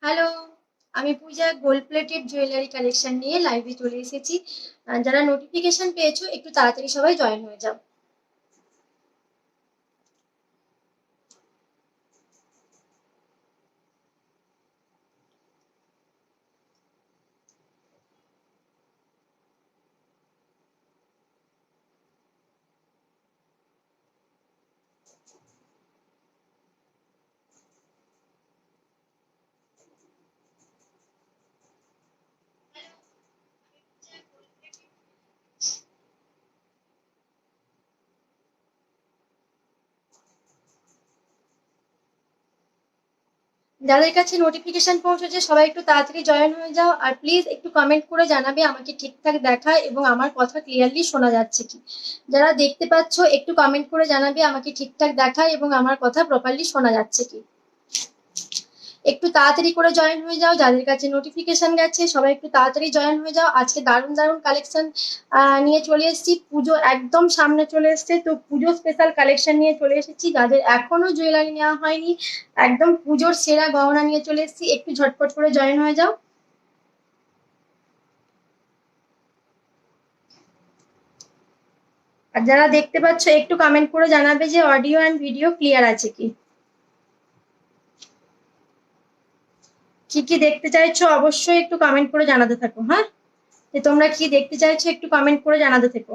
Hello, আমি পূজা gold plated jewellery collection নিয়ে লাইভে চলে এসেছি। যারা নোটিফিকেশন পেয়েছো একটু তাড়াতাড়ি সবাই জয়েন হয়ে যাও। যাদের কাছে নোটিফিকেশন পৌঁছেছে সবাই একটু তাড়াতাড়ি জয়েন হয়ে যাও, আর প্লিজ একটু কমেন্ট করে জানাবে আমাকে ঠিকঠাক দেখায় এবং আমার কথা ক্লিয়ারলি শোনা যাচ্ছে কি। যারা দেখতে পাচ্ছ একটু কমেন্ট করে জানাবে আমাকে ঠিকঠাক দেখায় এবং আমার কথা প্রপারলি শোনা যাচ্ছে কি। একটু তাড়াতাড়ি করে জয়েন হয়ে যাও, যাদের কাছে নোটিফিকেশন গেছে সবাই একটু তাড়াতাড়ি জয়েন হয়ে যাও। আজকে দারুণ দারুণ কালেকশন নিয়ে চলে এসেছি। পুজো একদম সামনে চলে এসছে, তো পুজো স্পেশাল কালেকশন নিয়ে চলে এসেছি। যাদের এখনো জুয়েলারি নেওয়া হয়নি, একদম পুজোর সেরা গহনা নিয়ে চলে এসেছি। একটু ঝটপট করে জয়েন হয়ে যাও। আর যারা দেখতে পাচ্ছ একটু কমেন্ট করে জানাবে যে অডিও অ্যান্ড ভিডিও ক্লিয়ার আছে কি। কি কি দেখতে চাইছো অবশ্যই একটু কমেন্ট করে জানাতে থাকো, হ্যাঁ, যে তোমরা কি দেখতে চাইছো একটু কমেন্ট করে জানাতে থেকো।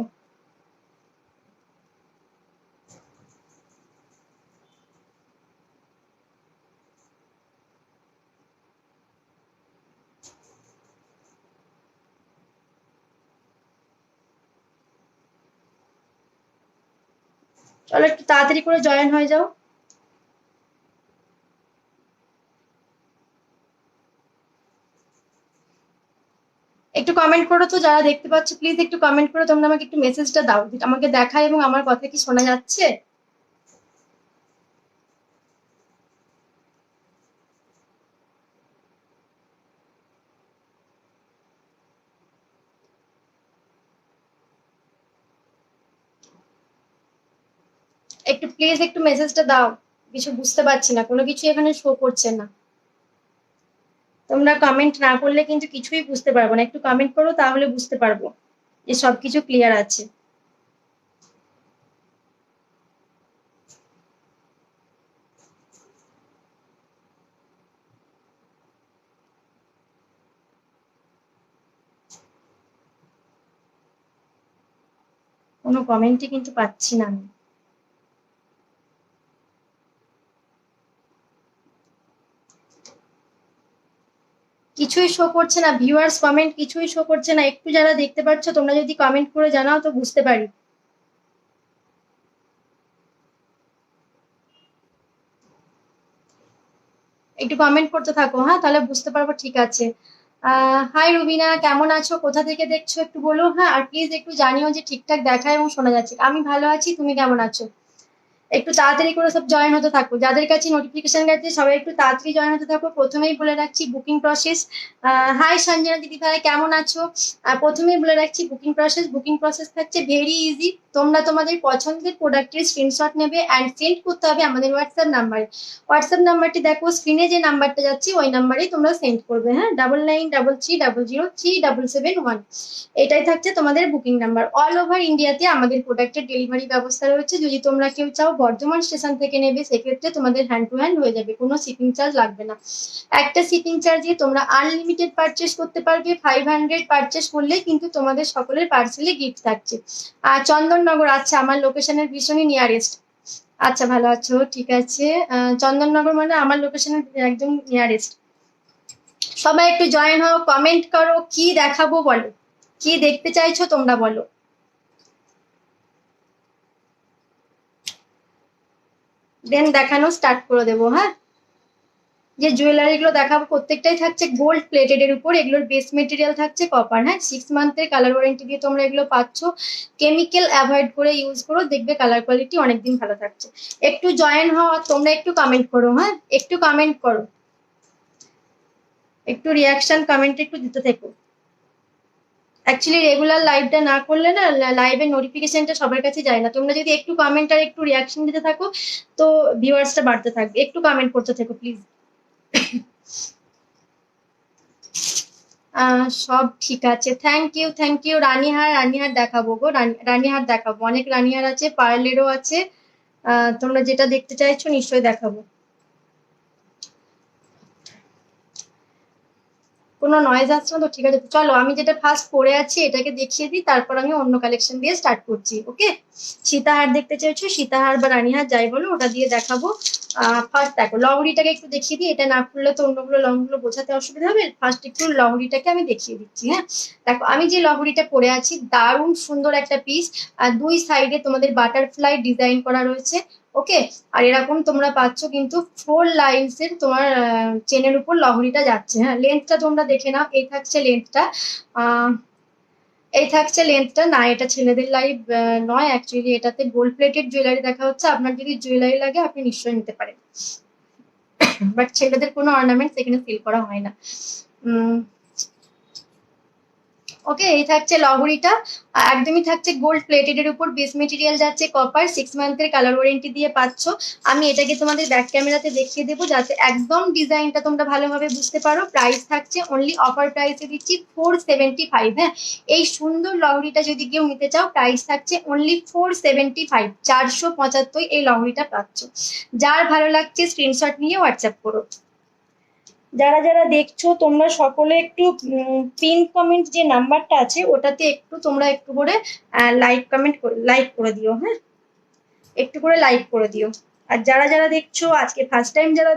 চলো একটু তাড়াতাড়ি করে জয়েন হয়ে যাও। একটু কমেন্ট করো তো, যারা দেখতে পাচ্ছ প্লিজ একটু কমেন্ট করো, তোমরা আমাকে একটু মেসেজটা দাও, আমাকে দেখায় এবং আমার কথা কি শোনা যাচ্ছে। একটু প্লিজ একটু মেসেজটা দাও, কিছু বুঝতে পারছি না, কোনো কিছু এখানে শো করছে না। তোমরা কমেন্ট না করলে কিন্তু কিছুই বুঝতে পারবো না, একটু কমেন্ট করো তাহলে বুঝতে পারবো যে সবকিছু ক্লিয়ার আছে। কোনো কমেন্টই কিন্তু পাচ্ছি না আমি। কিছুই শো করছে না, ভিউয়ার্স কমেন্ট কিছুই শো করছে না। একটু যারা দেখতে পাচ্ছ তোমরা যদি কমেন্ট করে জানাও তো বুঝতে পারি। একটু কমেন্ট করতে থাকো, হ্যাঁ, তাহলে বুঝতে পারবো। ঠিক আছে। হাই রুবিনা, কেমন আছো, কোথা থেকে দেখছো একটু বলো, হ্যাঁ, আর প্লিজ একটু জানিও যে ঠিকঠাক দেখা এবং শোনা যাচ্ছে। আমি ভালো আছি, তুমি কেমন আছো? একটু তাড়াতাড়ি করে সব জয়েন হতে থাকো, যাদের কাছে নোটিফিকেশন গেছে সবাই একটু তাড়াতাড়ি জয়েন হতে থাকো। প্রথমেই বলে রাখছি বুকিং প্রসেস। হাই সঞ্জনা দিদি ভাই, কেমন আছো? প্রথমেই বলে রাখছি বুকিং প্রসেস থাকছে ভেরি ইজি। তোমরা তোমাদের পছন্দের প্রোডাক্টের স্ক্রিনশট নেবে অ্যান্ড সেন্ড করতে হবে আমাদের হোয়াটসঅ্যাপ নাম্বারে। হোয়াটসঅ্যাপ নাম্বারটি দেখো স্ক্রিনে, যে নাম্বারটা যাচ্ছে ওই নাম্বারেই তোমরা সেন্ড করবে, হ্যাঁ, 9933003771। এটাই থাকছে তোমাদের বুকিং নাম্বার। অল ওভার ইন্ডিয়াতে আমাদের প্রোডাক্টের ডেলিভারি ব্যবস্থা রয়েছে। যদি তোমরা কেউ চাও বর্ধমান স্টেশন থেকে নেবে, সেক্ষেত্রে তোমাদের হ্যান্ড টু হ্যান্ড হয়ে যাবে, কোনো শিপিং চার্জ লাগবে না। একটা শিপিং চার্জে তোমরা আনলিমিটেড পারচেস করতে পারবে। 500 পারচেস করলে কিন্তু তোমাদের সকলের পার্সেলে গিফট থাকছে। আর চন্দননগর, আচ্ছা, আমার লোকেশনের ভীষণই নিয়ারেস্ট। আচ্ছা, ভালো আছো, ঠিক আছে। চন্দননগর মানে আমার লোকেশনের একদম নিয়ারেস্ট। সবাই একটু জয়েন হও, কমেন্ট করো, কি দেখাবো বলো, কি দেখতে চাইছো তোমরা বলো। দেন দেখানো স্টার্ট করে দেবো, হ্যাঁ। যে জুয়েলারি গুলো দেখাবো প্রত্যেকটাই থাকছে গোল্ড প্লেটেড এর উপর। এগুলোর বেস মেটেরিয়াল থাকছে কপার, হ্যাঁ, 6 মান্থের কালার ওয়ারেন্টি দিয়ে তোমরা এগুলো পাচ্ছ। কেমিক্যাল অ্যাভয়েড করে ইউজ করো, দেখবে কালার কোয়ালিটি অনেকদিন ভালো থাকছে। একটু জয়েন হও আর তোমরা একটু কমেন্ট করো, হ্যাঁ, একটু কমেন্ট করো, একটু রিয়াকশন কমেন্ট একটু দিতে থেকো। অ্যাকচুয়ালি রেগুলার লাইভটা না করলে না লাইভের নোটিফিকেশনটা সবার কাছে যায় না। তোমরা যদি একটু কমেন্ট আর একটু রিয়াকশন দিতে থাকো তো ভিউয়ার্সটা বাড়তে থাকবে। একটু কমেন্ট করতে থাকো প্লিজ। সব ঠিক আছে, থ্যাংক ইউ থ্যাংক ইউ। রানীহার, রানীহার দেখাবো গো, রানীহার দেখাবো, অনেক রানীহার আছে, পার্লেরও আছে। তোমরা যেটা দেখতে চাইছো নিশ্চয়ই দেখাবো। কোনো নয়েজ আসছে না তো? ঠিক আছে, চলো আমি যেটা ফার্স্ট পরে আছি এটাকে দেখিয়ে দিই, তারপর আমি অন্য কালেকশন দিয়ে স্টার্ট করছি। ওকে, সীতাহার দেখতে চাইছো, সীতাহার বা রানীহার যাই বলো ওটা দিয়ে দেখাবো। ফার্স্ট দেখো লহরিটাকে একটু দেখিয়ে দিই, এটা না খুললে তো অন্যগুলো লংগুলো বোঝাতে অসুবিধা হবে। ফার্স্ট একটু লহরিটাকে আমি দেখিয়ে দিচ্ছি। হ্যাঁ, দেখো আমি যে লহরিটা পরে আছি দারুণ সুন্দর একটা পিস, আর দুই সাইডে তোমাদের বাটারফ্লাই ডিজাইন করা রয়েছে। ওকে, আর এরকম তোমরা পাচ্ছ কিন্তু 4 লাইনস এর তোমার চেনের উপর লহরিটা যাচ্ছে। হ্যাঁ, লেন্থটা তোমরা দেখে নাও, এই থাকছে লেন্থটা। এই থাকছে লেন্থটা। না, এটা ছেলেদের লাইভ নয়, অ্যাকচুয়ালি এটাতে গোল্ড প্লেটেড জুয়েলারি দেখা হচ্ছে। আপনার যদি জুয়েলারি লাগে আপনি নিশ্চয়ই নিতে পারেন, বাট ছেলেদের কোনো অর্নামেন্টস এখানে ফিল করা হয় না। ওকে, এই থাকছে লহরিটা, একদমই থাকছে গোল্ড প্লেটেড এর উপর, বেস মেটেরিয়াল যাচ্ছে কপার, 6 মান্থের কালার ওয়ারেন্টি দিয়ে পাচ্ছ। আমি এটাকে তোমাদের ব্যাক ক্যামেরাতে দেখিয়ে দেবো যাতে একদম ডিজাইনটা তোমরা ভালোভাবে বুঝতে পারো। প্রাইস থাকছে অনলি অফার প্রাইসে দিচ্ছি 475। হ্যাঁ, এই সুন্দর লহরিটা যদি কেউ নিতে চাও প্রাইস থাকছে অনলি 475, 475 এই লহরিটা পাচ্ছ। যার ভালো লাগছে স্ক্রিনশট নিয়ে হোয়াটসঅ্যাপ করো। যারা যারা দেখছো তোমরা সকলে একটু পিন কমেন্ট যে নাম্বারটা আছে ওটাতে একটু তোমরা একটু করে লাইক করে দিও। হ্যাঁ, একটু করে লাইক করে দিও। আর যারা যারা দেখছো আজকে ফার্স্ট টাইম যারা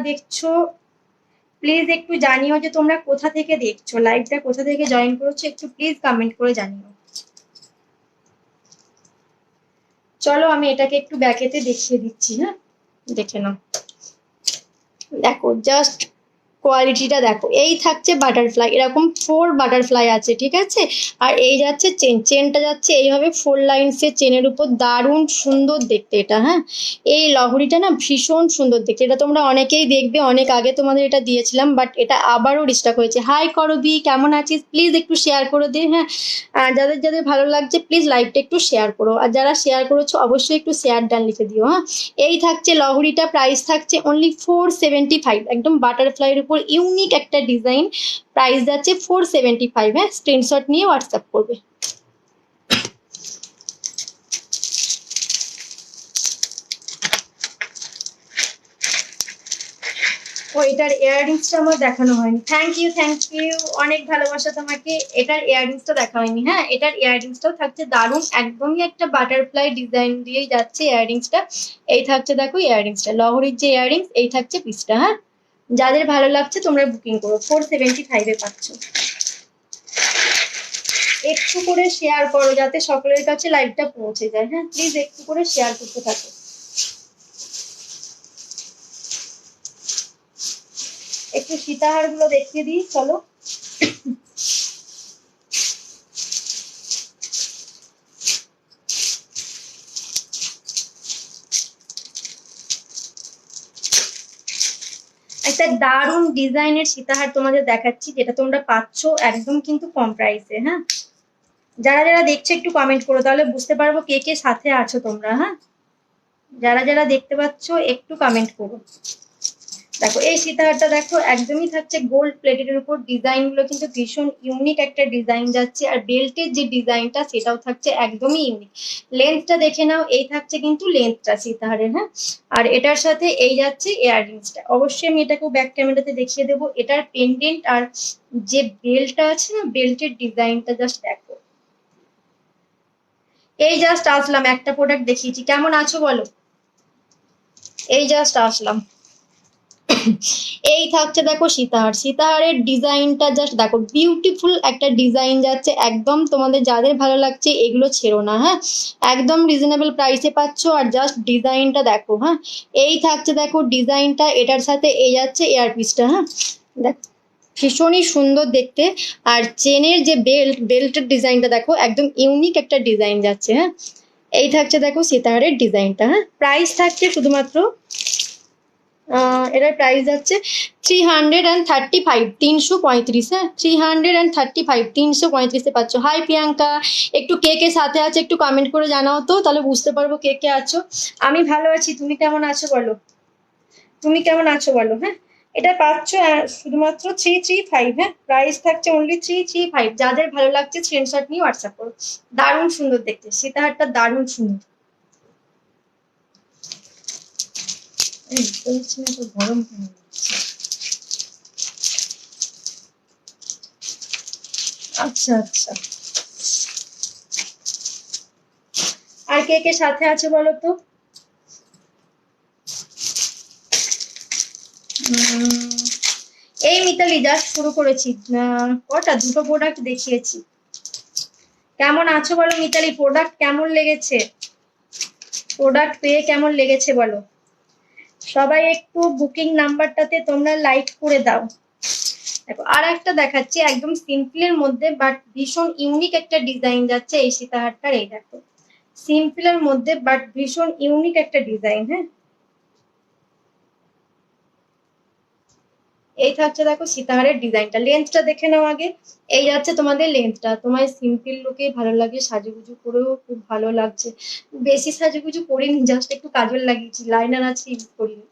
দেখছো, প্লিজ একটু জানিও যে তোমরা কোথা থেকে দেখছো, লাইভটা কোথা থেকে জয়েন করেছো, একটু প্লিজ কমেন্ট করে জানিও। চলো আমি এটাকে একটু ব্যাকেতে দেখিয়ে দিচ্ছি। হ্যাঁ, দেখে নাও, দেখো জাস্ট কোয়ালিটিটা দেখো। এই থাকছে বাটারফ্লাই, এরকম 4 বাটারফ্লাই আছে, ঠিক আছে। আর এই যাচ্ছে চেনটা যাচ্ছে এইভাবে 4 লাইনসের চেনের উপর, দারুণ সুন্দর দেখতে এটা। হ্যাঁ, এই লহরিটা না ভীষণ সুন্দর দেখতে, এটা তোমরা অনেকেই দেখবে, অনেক আগে তোমাদের এটা দিয়েছিলাম, বাট এটা আবারও রিস্টক হয়েছে। হাই করবি, কেমন আছিস, প্লিজ একটু শেয়ার করে দে। হ্যাঁ, যাদের যাদের ভালো লাগছে প্লিজ লাইভটা একটু শেয়ার করো, আর যারা শেয়ার করেছো অবশ্যই একটু শেয়ার ডান লিখে দিও। হ্যাঁ, এই থাকছে লহরিটা, প্রাইস থাকছে অনলি 475, একদম বাটারফ্লাইয়ের উপর ইউনিক একটা ডিজাইন, প্রাইস যাচ্ছে 475। হ্যাঁ, স্ক্রিনশট নিয়ে হোয়াটসঅ্যাপ করবে। ও, এটার ইয়াররিংসটা আমার দেখানো হয়নি, থ্যাংক ইউ অনেক ভালোবাসা তোমাকে। এটার ইয়াররিংসটা দেখা হয়নি। হ্যাঁ, এটার ইয়াররিংসটাও থাকছে দারুণ, একদমই একটা বাটারফ্লাই ডিজাইন দিয়েই যাচ্ছে ইয়াররিংসটা। এই থাকছে দেখো ইয়াররিংসটা, লহরির যে ইয়াররিংস, এই থাকছে পিসটা। হ্যাঁ, যাদের ভালো লাগছে তোমরা বুকিং করো, 475 পাচ্ছ। একটু করে শেয়ার করো যাতে সকলের কাছে লাইভটা পৌঁছে যায়। হ্যাঁ, প্লিজ একটু করে শেয়ার করতে থাকো। একটু সীতাহার গুলো দেখিয়ে দিই, চলো। একটা দারুণ ডিজাইনের সীতাহার তোমাদের দেখাচ্ছি, যেটা তোমরা পাচ্ছ একদম কিন্তু কম প্রাইসে। হ্যাঁ, যারা যারা দেখছো একটু কমেন্ট করো, তাহলে বুঝতে পারবো কে কে সাথে আছো তোমরা। হ্যাঁ, যারা যারা দেখতে পাচ্ছ একটু কমেন্ট করো। দেখো এই সীতাহারটা দেখো, একদমই থাকছে গোল্ড প্লেটের উপর, ডিজাইন গুলো কিন্তু ভীষণ ইউনিক একটা ডিজাইন যাচ্ছে, আর বেল্টের যে ডিজাইনটা সেটাও থাকছে একদমই ইউনিক। লেন্থটা দেখে নাও, এই থাকছে কিন্তু লেন্থটা সীতাহারের। হ্যাঁ, আর এটার সাথে এই যাচ্ছে ইয়াররিংসটা। অবশ্যই আমি এটাকেও ব্যাক ক্যামেরাতে দেখিয়ে দেবো। এটার পেন্ডেন্ট আর যে বেল্টটা আছে না, বেল্টের ডিজাইনটা জাস্ট দেখো। এই জাস্ট আসলাম, একটা প্রোডাক্ট দেখিয়েছি, কেমন আছো বলো। এই জাস্ট আসলাম। এই থাকছে দেখো সীতাহার, সীতাহারের ডিজাইনটা জাস্ট দেখো, বিউটিফুল একটা ডিজাইন যাচ্ছে একদম। তোমাদের যাদের ভালো লাগছে এগুলো ছেড়ো না। হ্যাঁ, একদম রিজনেবল প্রাইসে পাচ্ছ, আর জাস্ট ডিজাইনটা দেখো। হ্যাঁ, এই থাকছে দেখো ডিজাইনটা, এটার সাথে এই যাচ্ছে এয়ারপিসটা। হ্যাঁ, দেখ ভীষণই সুন্দর দেখতে। আর চেনের যে বেল্টের ডিজাইনটা দেখো, একদম ইউনিক একটা ডিজাইন যাচ্ছে। হ্যাঁ, এই থাকছে দেখো সীতাহারের ডিজাইনটা। হ্যাঁ, প্রাইস থাকছে শুধুমাত্র এটার প্রাইস যাচ্ছে 335, 335। হ্যাঁ, 335, 335 পাচ্ছ। হাই প্রিয়াঙ্কা, একটু কে কে সাথে আছে একটু কমেন্ট করে জানাও তো, তাহলে বুঝতে পারবো কে কে আছো। আমি ভালো আছি, তুমি কেমন আছো বলো। তুমি কেমন আছো বলো, হ্যাঁ। এটা পাচ্ছ শুধুমাত্র 335, হ্যাঁ, প্রাইস থাকছে অনলি 335। যাদের ভালো লাগছে স্ক্রিনশট নিয়ে হোয়াটসঅ্যাপ করো। দারুণ সুন্দর দেখতে, সীতাহারটা দারুণ সুন্দর। গরম হয়ে যাচ্ছে। আচ্ছা আচ্ছা, আর কে কে সাথে আছে বলো তো? এই মিতালি জাস্ট শুরু করেছি, কটা দুটো প্রোডাক্ট দেখিয়েছি। কেমন আছো বলো মিতালি, প্রোডাক্ট কেমন লেগেছে, প্রোডাক্ট পেয়ে কেমন লেগেছে বলো। সবাই একটু বুকিং নাম্বারটাতে তোমরা লাইক করে দাও। দেখো আর একটা দেখাচ্ছি, একদম সিম্পলের মধ্যে বাট ভীষণ ইউনিক একটা ডিজাইন যাচ্ছে এই সীতাহারটার। এই দেখো সিম্পলের মধ্যে বাট ভীষণ ইউনিক একটা ডিজাইন, হ্যাঁ। এই থাকছে দেখো সীতাহারের ডিজাইনটা, লেন্থটা দেখে নাও আগে। এই যাচ্ছে তোমাদের লেন্থটা, তোমার সিম্পল লুকে ভালো লাগে, সাজুগুজু করেও খুব ভালো লাগছে। বেশি সাজুগুজু করিনি, জাস্ট একটু কাজল লাগিয়েছি, লাইনার আছে ইউজ করিনি।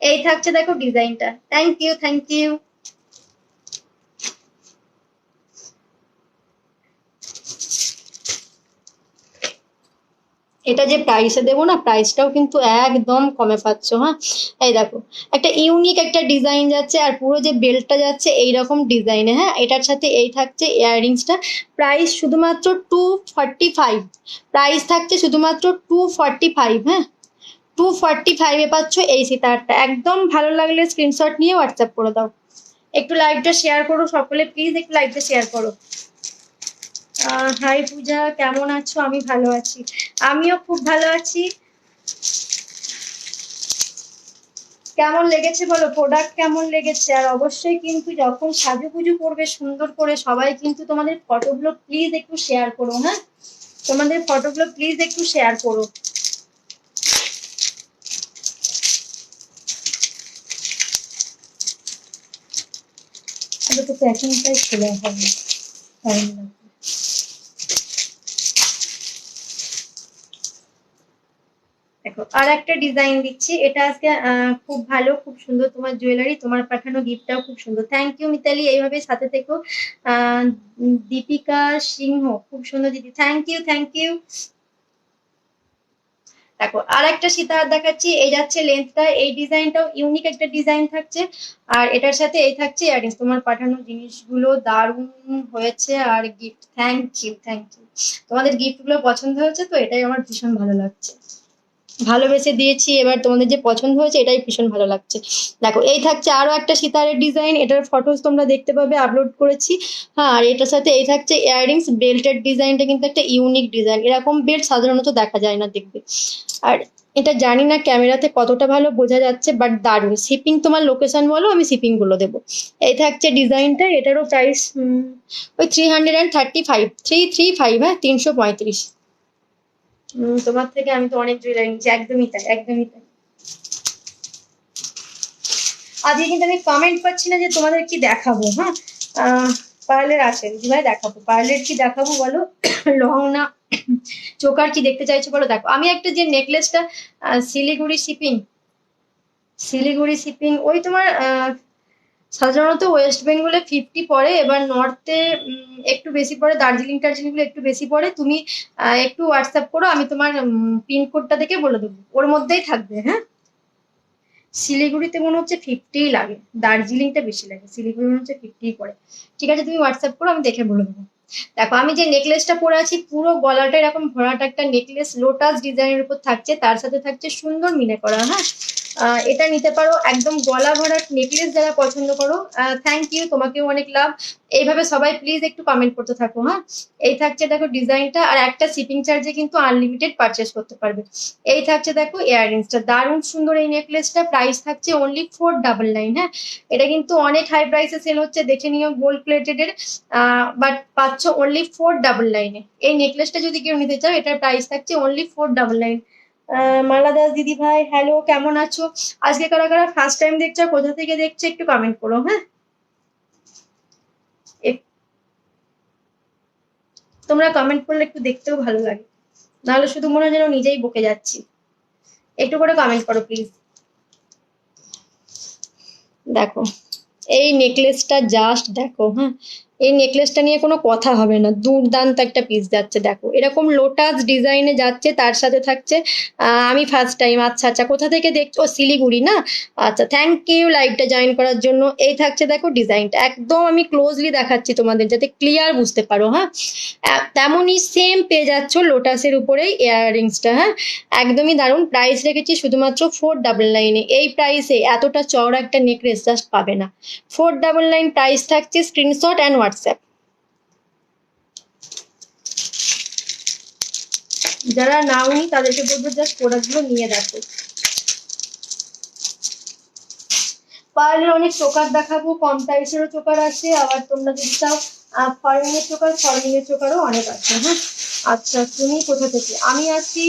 এই থাকছে দেখো ডিজাইনটা। Thank you, thank you. এটা যে প্রাইসে দেবো না, প্রাইসটাও কিন্তু একদম কমে পাচ্ছ, হ্যাঁ। এই দেখো একটা ইউনিক একটা ডিজাইন যাচ্ছে, আর পুরো যে বেল্টটা যাচ্ছে এইরকম ডিজাইনে, হ্যাঁ। এটার সাথে এই থাকছে ইয়াররিংসটা। প্রাইস শুধুমাত্র 245, প্রাইস থাকছে শুধুমাত্র 245, হ্যাঁ। 245-এ পাচ্ছ এই সীতাহারটা। একদম ভালো লাগলে স্ক্রিনশট নিয়ে হোয়াটসঅ্যাপ করে দাও। একটু লাইভটা শেয়ার করো সকলে, প্লিজ একটু লাইভটা শেয়ার করো। হাই পূজা, কেমন আছো? আমি ভালো আছি, আমিও খুব ভালো আছি। কেমন লেগেছে বলো, প্রোডাক্ট কেমন লেগেছে? আর অবশ্যই কিন্তু যখন সাজুগুজু করবে সুন্দর করে সবাই কিন্তু তোমাদের ফটোগুলো প্লিজ একটু শেয়ার করো, হ্যাঁ। তোমাদের ফটোগুলো প্লিজ একটু শেয়ার করো। তো প্যাকিংটাই খোলা হবে, টাইম লাগবে। দেখো আর একটা ডিজাইন দিচ্ছি, এটা আজকে খুব ভালো, খুব সুন্দর তোমার জুয়েলারি, তোমার পাঠানো গিফটটাও খুব সুন্দর। থ্যাংক ইউ মিতালি, এইভাবে সাথে থেকো। আহ দীপিকা সিংহ, খুব সুন্দর দিদি, থ্যাংক ইউ, থ্যাংক ইউ। দেখো আর একটা সীতাহার দেখাচ্ছি, এই যাচ্ছে লেন্থটা, এই ডিজাইনটাও ইউনিক একটা ডিজাইন থাকছে। আর এটার সাথে এই থাকছে ইয়ারিংস। তোমার পাঠানো জিনিসগুলো দারুণ হয়েছে, আর gift, thank you, thank you. তোমাদের গিফট গুলো পছন্দ হয়েছে তো, এটাই আমার ভীষণ ভালো লাগছে। ভালোবেসে দিয়েছি, এবার তোমাদের যে পছন্দ হয়েছে এটাই ভীষণ ভালো লাগছে। দেখো এই থাকছে আরো একটা সিতারের ডিজাইন, এটার ফটোস তোমরা দেখতে পাবে, আপলোড করেছি, হ্যাঁ। আর এটার সাথে এই থাকছে ইয়াররিংস। বেল্টের ডিজাইনটা কিন্তু একটা ইউনিক ডিজাইন, এরকম বেল্ট সাধারণত দেখা যায় না, দেখবে। আর এটা জানি না ক্যামেরাতে কতটা ভালো বোঝা যাচ্ছে, বাট দারুণ। শিপিং তোমার লোকেশন বলো, আমি শিপিং গুলো দেবো। এই থাকছে ডিজাইনটা, এটারও প্রাইস ওই 335, 335, হ্যাঁ, 335। তোমার থেকে আমি তো অনেক জুয়েলারি নিচ্ছি, একদমই তাই, একদমই তাই। আজকে কিন্তু আমি কমেন্ট পাচ্ছি না যে তোমাদের কি দেখাবো, হ্যাঁ। পার্লের আছে দিদিভাই, দেখাবো। পার্লের কি দেখাবো বলো, লহংনা, চোকার কি দেখতে চাইছো বলো। দেখো আমি একটা যে নেকলেসটা, শিলিগুড়ি শিপিং, শিলিগুড়ি শিপিং, ওই তোমার সাধারণত ওয়েস্ট বেঙ্গলে 50 পড়ে, এবার নর্থে একটু বেশি পড়ে, দার্জিলিং টার্জিলিং গুলো একটু বেশি পড়ে। তুমি একটু হোয়াটসঅ্যাপ করো, আমি তোমার পিনকোডটা দেখে বলে দেবো, ওর মধ্যেই থাকবে, হ্যাঁ। শিলিগুড়িতে মনে হচ্ছে 50 লাগে, দার্জিলিংটা বেশি লাগে, শিলিগুড়ি মনে হচ্ছে 50 পড়ে। ঠিক আছে, তুমি হোয়াটসঅ্যাপ করো, আমি দেখে বলে দেবো। দেখো আমি যে নেকলেসটা পরে আছি, পুরো গলাটা এরকম ভরাট একটা নেকলেস, লোটাস ডিজাইনের উপর থাকছে, তার সাথে থাকছে সুন্দর মিনে করা, হ্যাঁ। এটা নিতে পারো, একদম গলা ভরাট নেকলেস যারা পছন্দ করো। থ্যাংক ইউ, তোমাকেও অনেক লাভ। এইভাবে সবাই প্লিজ একটু কমেন্ট করতে থাকো, হ্যাঁ। এই থাকছে দেখো ডিজাইনটা, আর একটা শিপিং চার্জে কিন্তু আনলিমিটেড পারচেস করতে পারবে। এই থাকছে দেখো ইয়াররিংসটা, দারুণ সুন্দর এই নেকলেসটা। প্রাইস থাকছে অনলি 499, হ্যাঁ। এটা কিন্তু অনেক হাই প্রাইসে সেল হচ্ছে, দেখে নিও, গোল্ড প্লেটেড এর। বাট পাচ্ছ অনলি 499-এ। এই নেকলেসটা যদি কেউ নিতে চাও, এটার প্রাইস থাকছে অনলি 499। মালা দাস দিদি ভাই, হ্যালো, কেমন আছো? আজকে কারা কারা ফার্স্ট টাইম দেখছো, কোথা থেকে দেখছো, একটু কমেন্ট করো, হ্যাঁ। তোমরা কমেন্ট করলে একটু দেখতেও ভালো লাগে, নাহলে শুধু মনে হয় যেন নিজেই বকে যাচ্ছি। একটু করে কমেন্ট করো প্লিজ। দেখো এই নেকলেসটা জাস্ট দেখো, হ্যাঁ এই নেকলেসটা নিয়ে কোনো কথা হবে না, দুর্দান্ত একটা পিস যাচ্ছে। দেখো এরকম লোটাস ডিজাইনে যাচ্ছে, তার সাথে থাকছে আমি ফার্স্ট টাইম, আচ্ছা আচ্ছা কোথা থেকে দেখছো? ও, শিলিগুড়ি না? আচ্ছা, থ্যাংক ইউ লাইভটা জয়েন করার জন্য। এই থাকছে দেখো ডিজাইনটা, একদম আমি ক্লোজলি দেখাচ্ছি তোমাদের যাতে ক্লিয়ার বুঝতে পারো। হ্যাঁ তেমনই সেম পেয়ে যাচ্ছ লোটাসের উপরেই ইয়াররিংসটা। হ্যাঁ একদমই দারুণ। প্রাইস রেখেছি শুধুমাত্র 499-এ। এই প্রাইসে এতটা চওড়া একটা নেকলেস জাস্ট পাবে না। 499 প্রাইস থাকছে। Screenshot and WhatsApp. যারা নাওনি তাদেরকে বলবো জাস্ট প্রোডাক্টগুলো নিয়ে দেখো। পার্লের অনেক চোকার দেখাবো, কম প্রাইসেরও চোকার আছে, আবার তোমরা যদি চাও ফর্মিং এর চোকার, ফর্মিং এর চোকারও অনেক আছে। হ্যাঁ আচ্ছা, তুমি কোথা থেকে? আমি আছি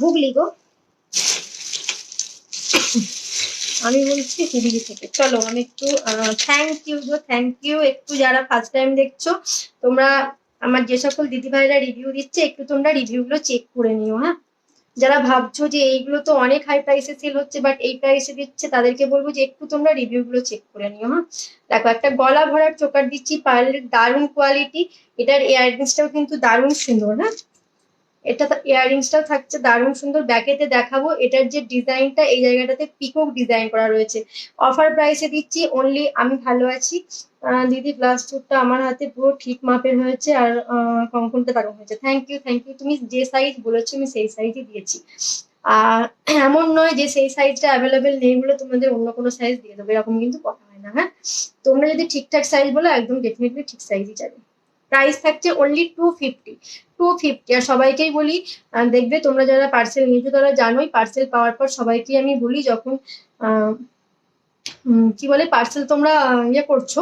হুগলি গো, আমি বলছি হুগলি থেকে। চলো আমি একটু থ্যাংক ইউ গো, থ্যাংক ইউ। একটু যারা ফার্স্ট টাইম দেখছো তোমরা, আমার যে সকল দিদিভাইরা রিভিউ দিচ্ছে একটু তোমরা রিভিউগুলো চেক করে নিও। হ্যাঁ যারা ভাবছো যে এইগুলো তো অনেক হাই প্রাইসে সেল হচ্ছে বাট এই প্রাইসে দিচ্ছে, তাদেরকে বলবো যে একটু তোমরা রিভিউগুলো চেক করে নিও। হ্যাঁ দেখো একটা গলা ভরার চোকার দিচ্ছি, পার্লের দারুণ কোয়ালিটি, এটার ইয়াররিংসটাও কিন্তু দারুণ সুন্দর। হ্যাঁ এটা ইয়াররিংসটাও থাকছে দারুণ সুন্দর, ব্যাকেতে দেখাবো। এটার যে ডিজাইনটা এই জায়গাটাতে পিকক ডিজাইন করা রয়েছে। অফার প্রাইসে দিচ্ছি অনলি আমি ভালো আছি। দিদি গ্লাস চুটটা আমার হাতে পুরো ঠিক মাপের হয়েছে, আর কঙ্কনটা দারুণ হয়েছে। Thank you, thank you. তুমি যে সাইজ বলেছো আমি সেই সাইজই দিয়েছি। আর এমন নয় যে সেই সাইজটা অ্যাভেলেবেল নেই বলে তোমাদের অন্য কোনো সাইজ দিয়ে দেবো, এরকম কিন্তু কথা হয় না। হ্যাঁ তোমরা যদি ঠিকঠাক সাইজ বলো একদম ডেফিনেটলি ঠিক সাইজই যাবে। প্রাইস থাকছে অনলি 250। 250। আর সবাইকেই বলি, দেখবে তোমরা যারা পার্সেল নিয়েছো তারা জানোই, পার্সেল পাওয়ার পর সবাইকেই আমি বলি যখন কি বলে পার্সেল তোমরা ইয়ে করছো,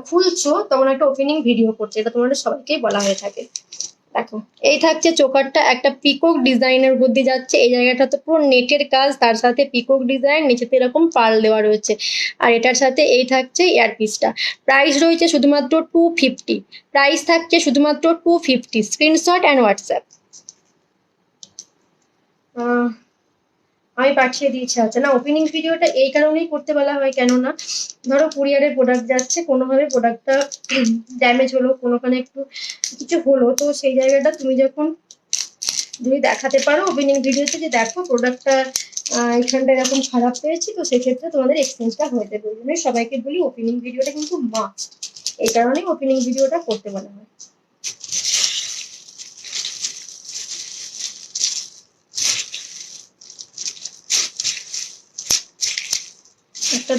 খুলছো, তখন একটা ওপেনিং ভিডিও করছে, এটা তোমাদের সবাইকেই বলা হয়ে থাকে। দেখো এই থাকছে চোকারটা, একটা পিকক ডিজাইনের উপর দিয়ে যাচ্ছে। এই জায়গাটা তো পুরো নেটের কাজ, তার সাথে পিকক ডিজাইন, নিচেতে এরকম পার্ল দেওয়া রয়েছে। আর এটার সাথে এই থাকছে ইয়ারপিসটা। প্রাইস রয়েছে শুধুমাত্র 250। প্রাইস থাকছে শুধুমাত্র 250। Screenshot and WhatsApp. আমি পাঠিয়ে দিয়েছি। আচ্ছা না, ওপেনিং ভিডিওটা এই কারণেই করতে বলা হয়, কেননা ধরো কুরিয়ারের প্রোডাক্ট যাচ্ছে, কোনোভাবে প্রোডাক্টটা ড্যামেজ হলো, কোনোখানে একটু কিছু হলো, তো সেই জায়গাটা তুমি যখন যদি দেখাতে পারো ওপেনিং ভিডিওতে যে দেখো প্রোডাক্টটা এখানটা এরকম খারাপ পেয়েছি, তো সেক্ষেত্রে তোমাদের এক্সচেঞ্জটা হয়ে যাবে। ওই জন্যই সবাইকে বলি ওপেনিং ভিডিওটা কিন্তু মাস্ট, এই কারণেই ওপেনিং ভিডিওটা করতে বলা হয়। একটা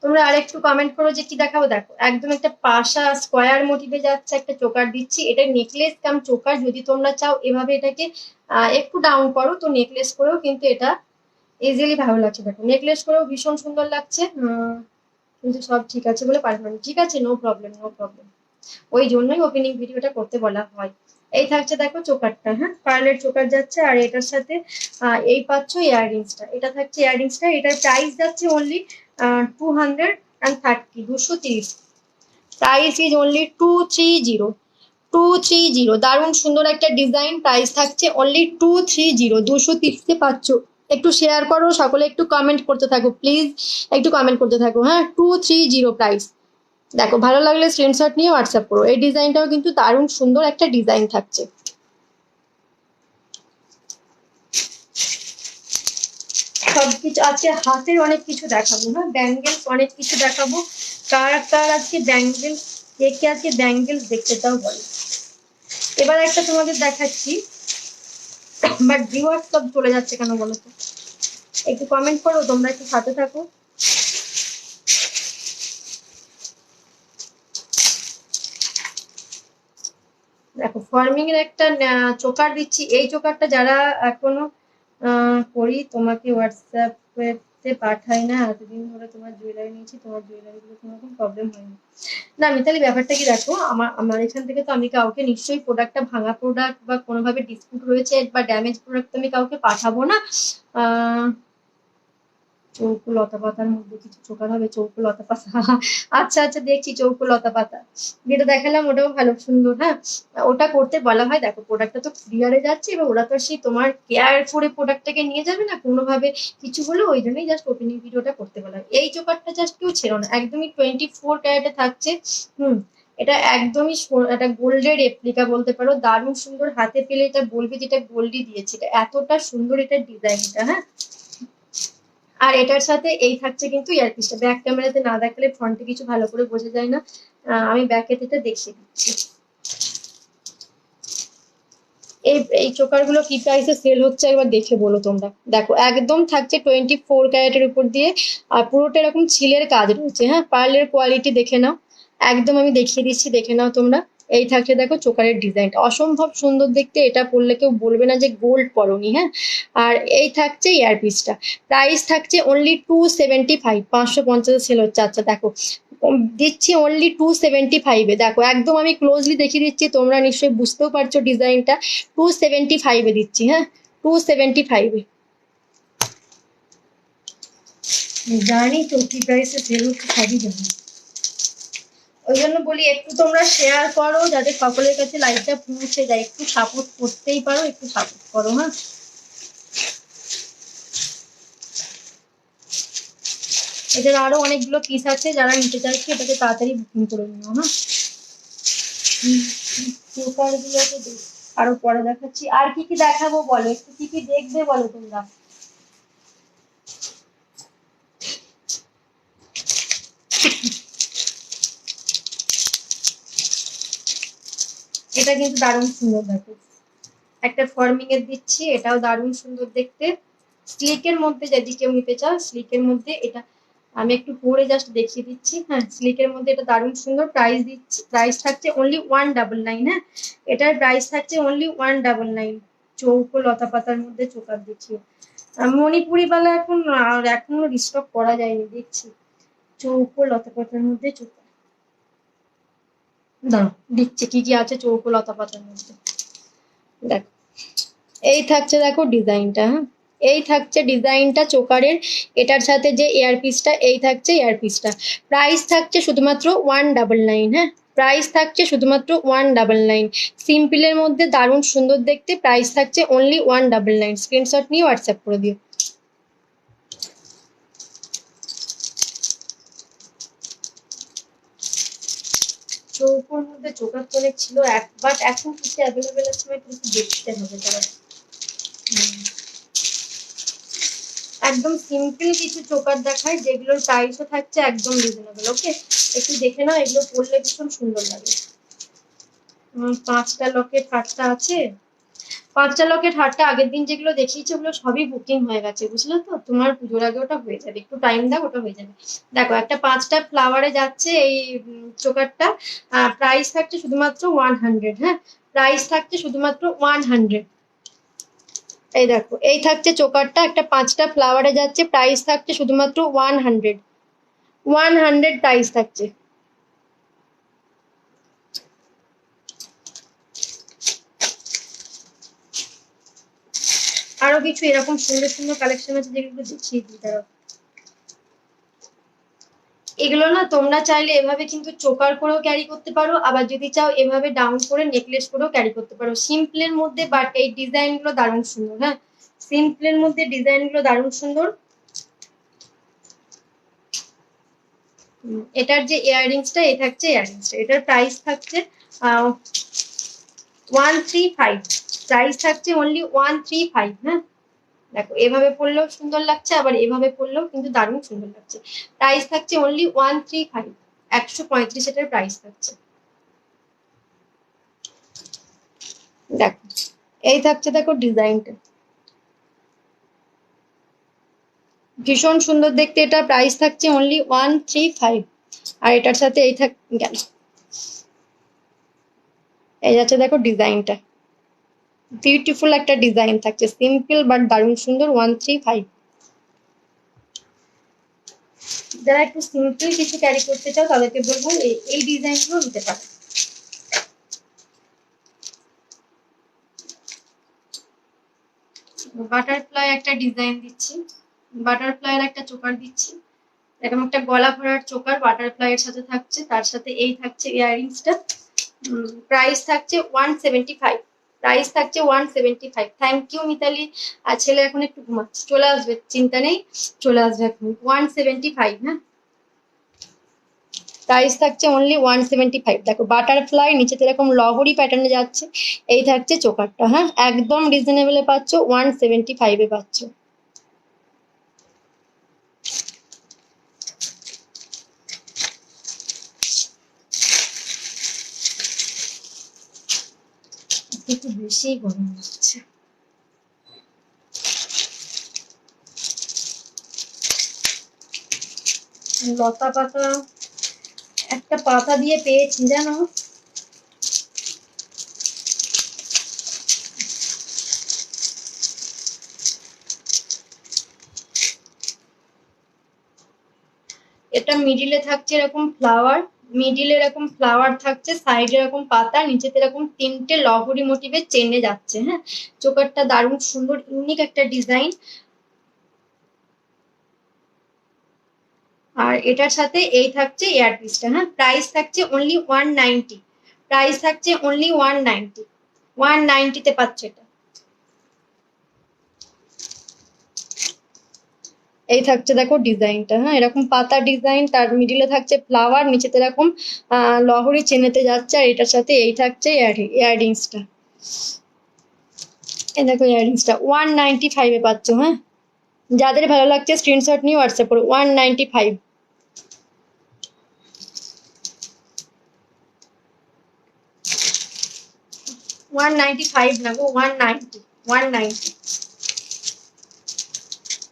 তোমরা আরেকটু কমেন্ট করো যে কি দেখাবো। দেখো একদম একটা পাশা স্কোয়ার মোটিভে যাচ্ছে একটা চোকার দিচ্ছি, এটা নেকলেস কাম চোকার। যদি তোমরা চাও এভাবে এটাকে একটু ডাউন করো তো নেকলেস করেও কিন্তু এটা ইজিলি ভালো লাগছে। দেখো নেকলেস করেও ভীষণ সুন্দর লাগছে, কিন্তু সব ঠিক আছে বলে পারবে না। ঠিক আছে, নো প্রবলেম, নো প্রবলেম। ওই জন্যই ওপেনিং ভিডিওটা করতে বলা হয়। এই থাকছে দেখো চোকারটা, হ্যাঁ পার্লের চোকার যাচ্ছে, আর এটার সাথে এই পাচ্ছ ইয়াররিংসটা। এটা থাকছে ইয়াররিংসটা, এটার প্রাইস যাচ্ছে অনলি 230, 230। Price is only 230, 230। দারুণ সুন্দর একটা ডিজাইন, প্রাইস থাকছে অনলি 230, 230 পাচ্ছ। একটু শেয়ার করো সকলে, একটু কমেন্ট করতে থাকো প্লিজ, একটু কমেন্ট করতে থাকো। হ্যাঁ 230 প্রাইস। দেখো ভালো লাগলে স্ক্রিনশট নিয়ে হোয়াটসঅ্যাপ করো। এই ডিজাইনটাও কিন্তু দারুণ সুন্দর একটা ডিজাইন থাকছে। সবকিছু আজকে হাতের অনেক কিছু দেখাবো। হ্যাঁ ব্যাঙ্গেলস অনেক কিছু দেখাবো। কার কার আজকে ব্যাঙ্গেলস, কে কে আজকে ব্যাঙ্গেলস দেখতে চাও বলো। এবার একটা তোমাদের দেখাচ্ছি, বাট ভিউয়ার্স সব চলে যাচ্ছে কেন বলো তো, একটু কমেন্ট করো, তোমরা একটু সাথে থাকো। দেখো ফর্মিং এর একটা চোকার দিচ্ছি। এই চোকারটা যারা এখনো করি তোমাকে হোয়াটসঅ্যাপে পাঠাই না, এতদিন ধরে তোমার জুয়েলারি নিয়েছি, তোমার জুয়েলারিগুলো কোনো রকম প্রবলেম হয়নি না মিতালি। ব্যাপারটা কি দেখো, আমার এখান থেকে তো আমি কাউকে নিশ্চয়ই প্রোডাক্টটা ভাঙা প্রোডাক্ট বা কোনোভাবে ডিসপুট রয়েছে বা ড্যামেজ প্রোডাক্ট তো আমি কাউকে পাঠাবো না। চৌকো লতা পাতার মধ্যে কিছু চোকার হবে, চৌকো লতা পাতা। আচ্ছা আচ্ছা, দেখছি চৌকো লতা পাতা যেটা দেখালাম, ওটাও ভালো সুন্দর। হ্যাঁ, ওটা করতে বলা হয়, দেখো প্রোডাক্টটা তো কুরিয়ারে যাচ্ছে, এবার ওরা তো সেই তোমার কেয়ার করে প্রোডাক্টটাকে নিয়ে যাবে না কোনোভাবে কিছু হলো, ওই জন্যই জাস্ট ওপেনিং ভিডিওটা করতে বলা হয়। এই চোকারটা জাস্ট কেউ ছেড়ো না, একদমই 24 ক্যারেটে থাকছে। হুম, এটা একদমই একটা গোল্ডের রেপ্লিকা বলতে পারো, দারুণ সুন্দর। হাতে পেলে এটা বলবে যেটা গোল্ডই দিয়েছে, এটা এতটা সুন্দর এটা ডিজাইনটা। হ্যাঁ, আর এটার সাথে এই থাকছে কিন্তু ইয়ারপিসটা, ব্যাক ক্যামেরাতে না দেখালে ফ্রন্টে কিছু ভালো করে বোঝা যায় না, আমি ব্যাকে এটা দেখিয়ে দিচ্ছি। এই এই চোকার গুলো কি প্রাইসে সেল হচ্ছে একবার দেখে বলো তোমরা। দেখো একদম থাকছে 24 ক্যারেটের উপর দিয়ে, আর পুরোটা এরকম ছিলের কাজ রয়েছে। হ্যাঁ, পার্লের কোয়ালিটি দেখে নাও, একদম আমি দেখিয়ে দিচ্ছি, দেখে নাও তোমরা। এই থাকছে দেখো চোকারের ডিজাইনটা অসম্ভব সুন্দর দেখতে, এটা পরলে কেউ বলবে না যে গোল্ড পরনি। হ্যাঁ, আর এই থাকছে ইয়ারপিসটা, প্রাইস থাকছে অনলি 275, 550 সেল হচ্ছে। আচ্ছা দেখো, দিচ্ছি অনলি 275-এ। দেখো একদম আমি ক্লোজলি দেখিয়ে দিচ্ছি, তোমরা নিশ্চয়ই বুঝতেও পারছো ডিজাইনটা। 275-এ দিচ্ছি। হ্যাঁ, 275-এ। জানি তো কি প্রাইসে সেল হচ্ছে, সবই জানি। ওই জন্য বলি একটু তোমরা শেয়ার করো, যাতে সকলের কাছে লাইভটা পৌঁছে যায়। একটু সাপোর্ট করতেই পারো, একটু সাপোর্ট করো। হ্যাঁ, এদের আরো অনেকগুলো পিস আছে, যারা নিতে চাইছে এটাকে তাড়াতাড়ি বুকিং করে নিও। হ্যাঁ, পেপার গুলোকে আরো পরে দেখাচ্ছি। আর কি কি দেখাবো বলো, একটু কি কি দেখবে বলো তোমরা। এটা কিন্তু দারুণ সুন্দর, দেখো একটা ফর্মিং এর দিচ্ছি, এটাও দারুণ সুন্দর দেখতে। স্লিকের মধ্যে যদি কেউ নিতে চাও, স্লিকের মধ্যে এটা আমি একটু পরে জাস্ট দেখিয়ে দিচ্ছি। হ্যাঁ, স্লিকের মধ্যে এটা দারুণ সুন্দর। প্রাইস দিচ্ছি, প্রাইস থাকছে অনলি 199। হ্যাঁ, এটার প্রাইস থাকছে অনলি 199। চৌকো লতা পাতার মধ্যে চোকার দিচ্ছি। মণিপুরি বালা এখন আর এখনো রিস্টক করা যায়নি দেখছি। চৌকো লতা পাতার মধ্যে চোকার, দাঁড়াও দিচ্ছে কি কি আছে চৌকো লতা পাতার মধ্যে। দেখো এই থাকছে, দেখো ডিজাইনটা। হ্যাঁ, এই থাকছে ডিজাইনটা চোকারের, এটার সাথে যে ইয়ারপিসটা, এই থাকছে ইয়ারপিসটা। প্রাইস থাকছে শুধুমাত্র 199। হ্যাঁ, প্রাইস থাকছে শুধুমাত্র 199। সিম্পলের মধ্যে দারুণ সুন্দর দেখতে, প্রাইস থাকছে অনলি 199। স্ক্রিনশট নিয়ে হোয়াটসঅ্যাপ করে দিও। চৌকোর মধ্যে চোকার তো অনেক ছিল, বাট এখন কিছু অ্যাভেলেবেল আছে, কিন্তু দেখতে হবে তারা। একদম সিম্পল কিছু চোকার দেখায়, যেগুলোর প্রাইসও থাকছে একদম রিজনেবল। ওকে, একটু দেখে নাও, এগুলো পরলে ভীষণ সুন্দর লাগে। 5টা লকেট 8টা আছে। 5টা লকেট 8টা আগের দিন যেগুলো দেখিয়েছি ওগুলো সবই বুকিং হয়ে গেছে, বুঝলে তো। তোমার পুজোর আগে ওটা হয়ে যাবে, একটু টাইম দাও, ওটা হয়ে যাবে। দেখো একটা 5টা ফ্লাওয়ারে যাচ্ছে এই চোকারটা, প্রাইস থাকছে শুধুমাত্র 100। হ্যাঁ, প্রাইস থাকছে শুধুমাত্র 100। এই দেখো এই থাকছে চোকারটা, একটা 5টা ফ্লাওয়ারে যাচ্ছে, প্রাইস থাকছে শুধুমাত্র 100। 100 প্রাইস থাকছে। আরো কিছু এরকম সুন্দর সুন্দর কালেকশন আছে, যেগুলো দেখিয়ে দিই দাঁড়াও। এগুলো না তোমরা চাইলে এভাবে কিন্তু চোকার করেও ক্যারি করতে পারো, আবার যদি চাও এভাবে ডাউন করে নেকলেস করেও ক্যারি করতে পারো সিম্পলের মধ্যে। বাট এই ডিজাইন গুলো দারুণ সুন্দর। হ্যাঁ, সিম্পলের মধ্যে ডিজাইন গুলো দারুণ সুন্দর। এটার যে ইয়াররিংসটা, এই থাকছে ইয়াররিংসটা, এটার প্রাইস থাকছে 135। প্রাইস থাকছে অনলি 135। হ্যাঁ, দেখো এভাবে পরলেও সুন্দর লাগছে, আবার এভাবে পরলেও কিন্তু দারুণ সুন্দর লাগছে। প্রাইস থাকছে অনলি 135। 135 এটার প্রাইস থাকছে। দেখো এই থাকছে, দেখো ডিজাইনটা ভীষণ সুন্দর দেখতে, এটা প্রাইস থাকছে অনলি 135। আর এটার সাথে এই গেল, এই যাচ্ছে দেখো ডিজাইনটা, বিউটিফুল একটা ডিজাইন থাকছে, সিম্পল বাট দারুণ সুন্দর। 135। যারা একটু সিম্পল কিছু ক্যারি করতে চাও তাদেরকে বলবো এই ডিজাইনগুলো নিতে পারো। বাটারফ্লাই একটা ডিজাইন দিচ্ছি, বাটারফ্লাইয়ের একটা চোকার দিচ্ছি, এরকম একটা গলা ভরার চোকার বাটারফ্লাইয়ের সাথে থাকছে, তার সাথে এই থাকছে ইয়াররিংসটা। প্রাইস থাকছে 175, প্রাইস থাকছে 175। Thank you Mitali. আর ছেলে এখন একটু ঘুমাচ্ছে, চলে আসবে, চিন্তা নেই, চলে আসবে এখন। 175, হ্যাঁ, প্রাইস থাকছে অনলি 175। দেখো বাটারফ্লাই নিচেতে এরকম লহরি প্যাটার্নে যাচ্ছে, এই থাকছে চোকারটা, হ্যাঁ, একদম রিজনেবলে পাচ্ছ, 175-এ পাচ্ছ। একটু বেশি গরম লাগছে। লতা পাতা একটা পাতা দিয়ে পেয়েছি জানো, এটা মিডিলে থাকছে এরকম ফ্লাওয়ার, মিডিলে এরকম ফ্লাওয়ার থাকছে, সাইডে এরকম পাতা, নিচেতে এরকম তিনটে লহরি মোটিভের চেনে যাচ্ছে, হ্যাঁ, চোকারটা দারুণ সুন্দর, ইউনিক একটা ডিজাইন। আর এটার সাথে এই থাকছে ইয়ারপিসটা, হ্যাঁ, প্রাইস থাকছে অনলি 190, প্রাইস থাকছে অনলি 190, 190-তে পাচ্ছে এটা। এই থাকছে দেখো ডিজাইনটা, হ্যাঁ, এরকম পাতা ডিজাইন, তার মিডিলে থাকছে ফ্লাওয়ার, নিচেতে এরকম লহরি চেনেতে যাচ্ছে, আর এটার সাথে এই থাকছে ইয়াররিংসটা। এই দেখো ইয়াররিংসটা 195-এ পাচ্ছ, হ্যাঁ, যাদের ভালো লাগছে স্ক্রিনশট নিয়ে হোয়াটসঅ্যাপ করো। 195, 195 না গো, 190, 190।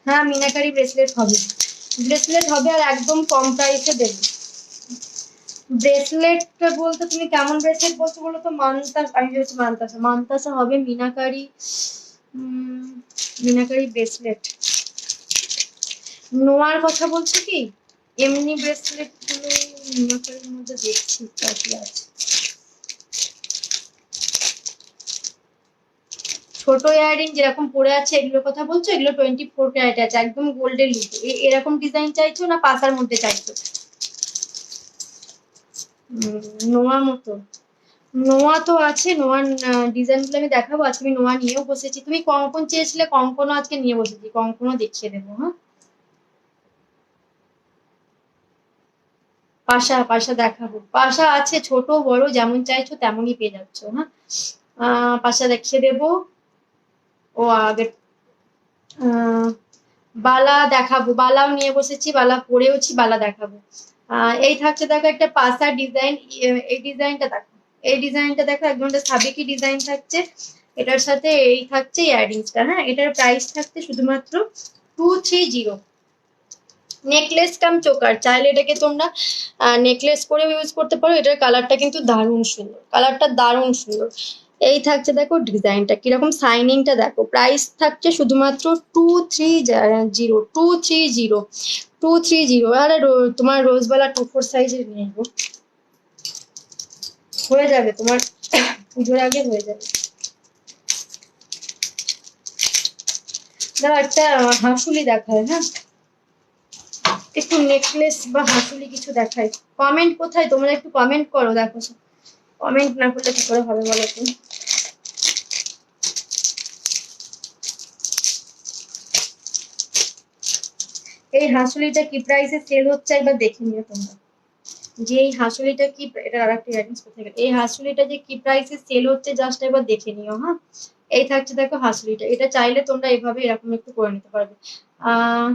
হ্যাঁ মিনাকারি ব্রেসলেট হবে, ব্রেসলেট হবে, আর একদম কম প্রাইসে দেবে। ব্রেসলেট বলতে তুমি কেমন ব্রেসলেট বলছো বলো তো? মানতাসা, আমি বলছি মানতাসা, মানতাসা হবে, মিনাকারি, মিনাকারি ব্রেসলেট। নোয়ার কথা বলছো কি? এমনি ব্রেসলেট গুলো মিনাকারির মধ্যে দেখছি কি আছে। ছোট ইয়াররিং যেরকম পরে আছে এগুলোর কথা বলছো? এগুলো 24 ক্যারেট আছে, একদম গোল্ডের লুক। এরকম ডিজাইন চাইছো না পাতার মধ্যে চাইছো? নোয়া মতো, নোয়া তো আছে, নোয়ার ডিজাইন গুলো আমি দেখাবো, আজকে আমি নোয়া নিয়েও বসেছি। তুমি কঙ্কন চেয়েছিলে, কঙ্কনও আজকে নিয়ে বসেছি, কঙ্কনও দেখিয়ে দেবো, হ্যাঁ। পাশা, পাশা দেখাবো, পাশা আছে ছোট বড় যেমন চাইছো তেমনই পেয়ে যাচ্ছ, হ্যাঁ। পাশা দেখিয়ে দেবো। ও আগে বালা দেখাবো, বালাও নিয়ে বসেছি, বালা পরেওছি, বালা দেখাবো। এই থাকছে দেখো একটা পাসার ডিজাইন, এই ডিজাইনটা দেখো, এই ডিজাইনটা দেখো, একদম একটা সাবেকি ডিজাইন থাকছে, এটার সাথে এই থাকছে ইয়াররিংসটা, হ্যাঁ, এটার প্রাইস থাকছে শুধুমাত্র 230। নেকলেস কাম চোকার, চাইলে এটাকে তোমরা নেকলেস করে ইউজ করতে পারো। এটার কালারটা কিন্তু দারুণ সুন্দর, কালারটা দারুণ সুন্দর। এই থাকছে দেখো ডিজাইনটা কিরকম, শাইনিংটা দেখো। প্রাইস থাকছে শুধুমাত্র 230, 230, 230। আরে তোমার রোজবালা 24 সাইজের নিয়ে গো, হয়ে যাবে তোমার, পুজোর আগে হয়ে যাবে। দাও একটা হাঁসুলি দেখায়, হ্যাঁ, একটু নেকলেস বা হাঁসুলি কিছু দেখায়। কমেন্ট কোথায় তোমরা? একটু কমেন্ট করো, দেখো কমেন্ট না করলে কি করে হবে বলো তো? এই হাঁসুলিটা কি প্রাইসে সেল হচ্ছে একবার দেখে নিও তোমরা, যে এই হাঁসুলিটা কি, এটা আর একটা ইয়াররিংস কোথায় গেল, এই হাঁসুলিটা যে কি প্রাইসে সেল হচ্ছে জাস্ট একবার দেখে নিও, হ্যাঁ। এই থাকছে দেখো হাঁসুলিটা, এটা চাইলে তোমরা এভাবে এরকম একটু করে নিতে পারবে। আহ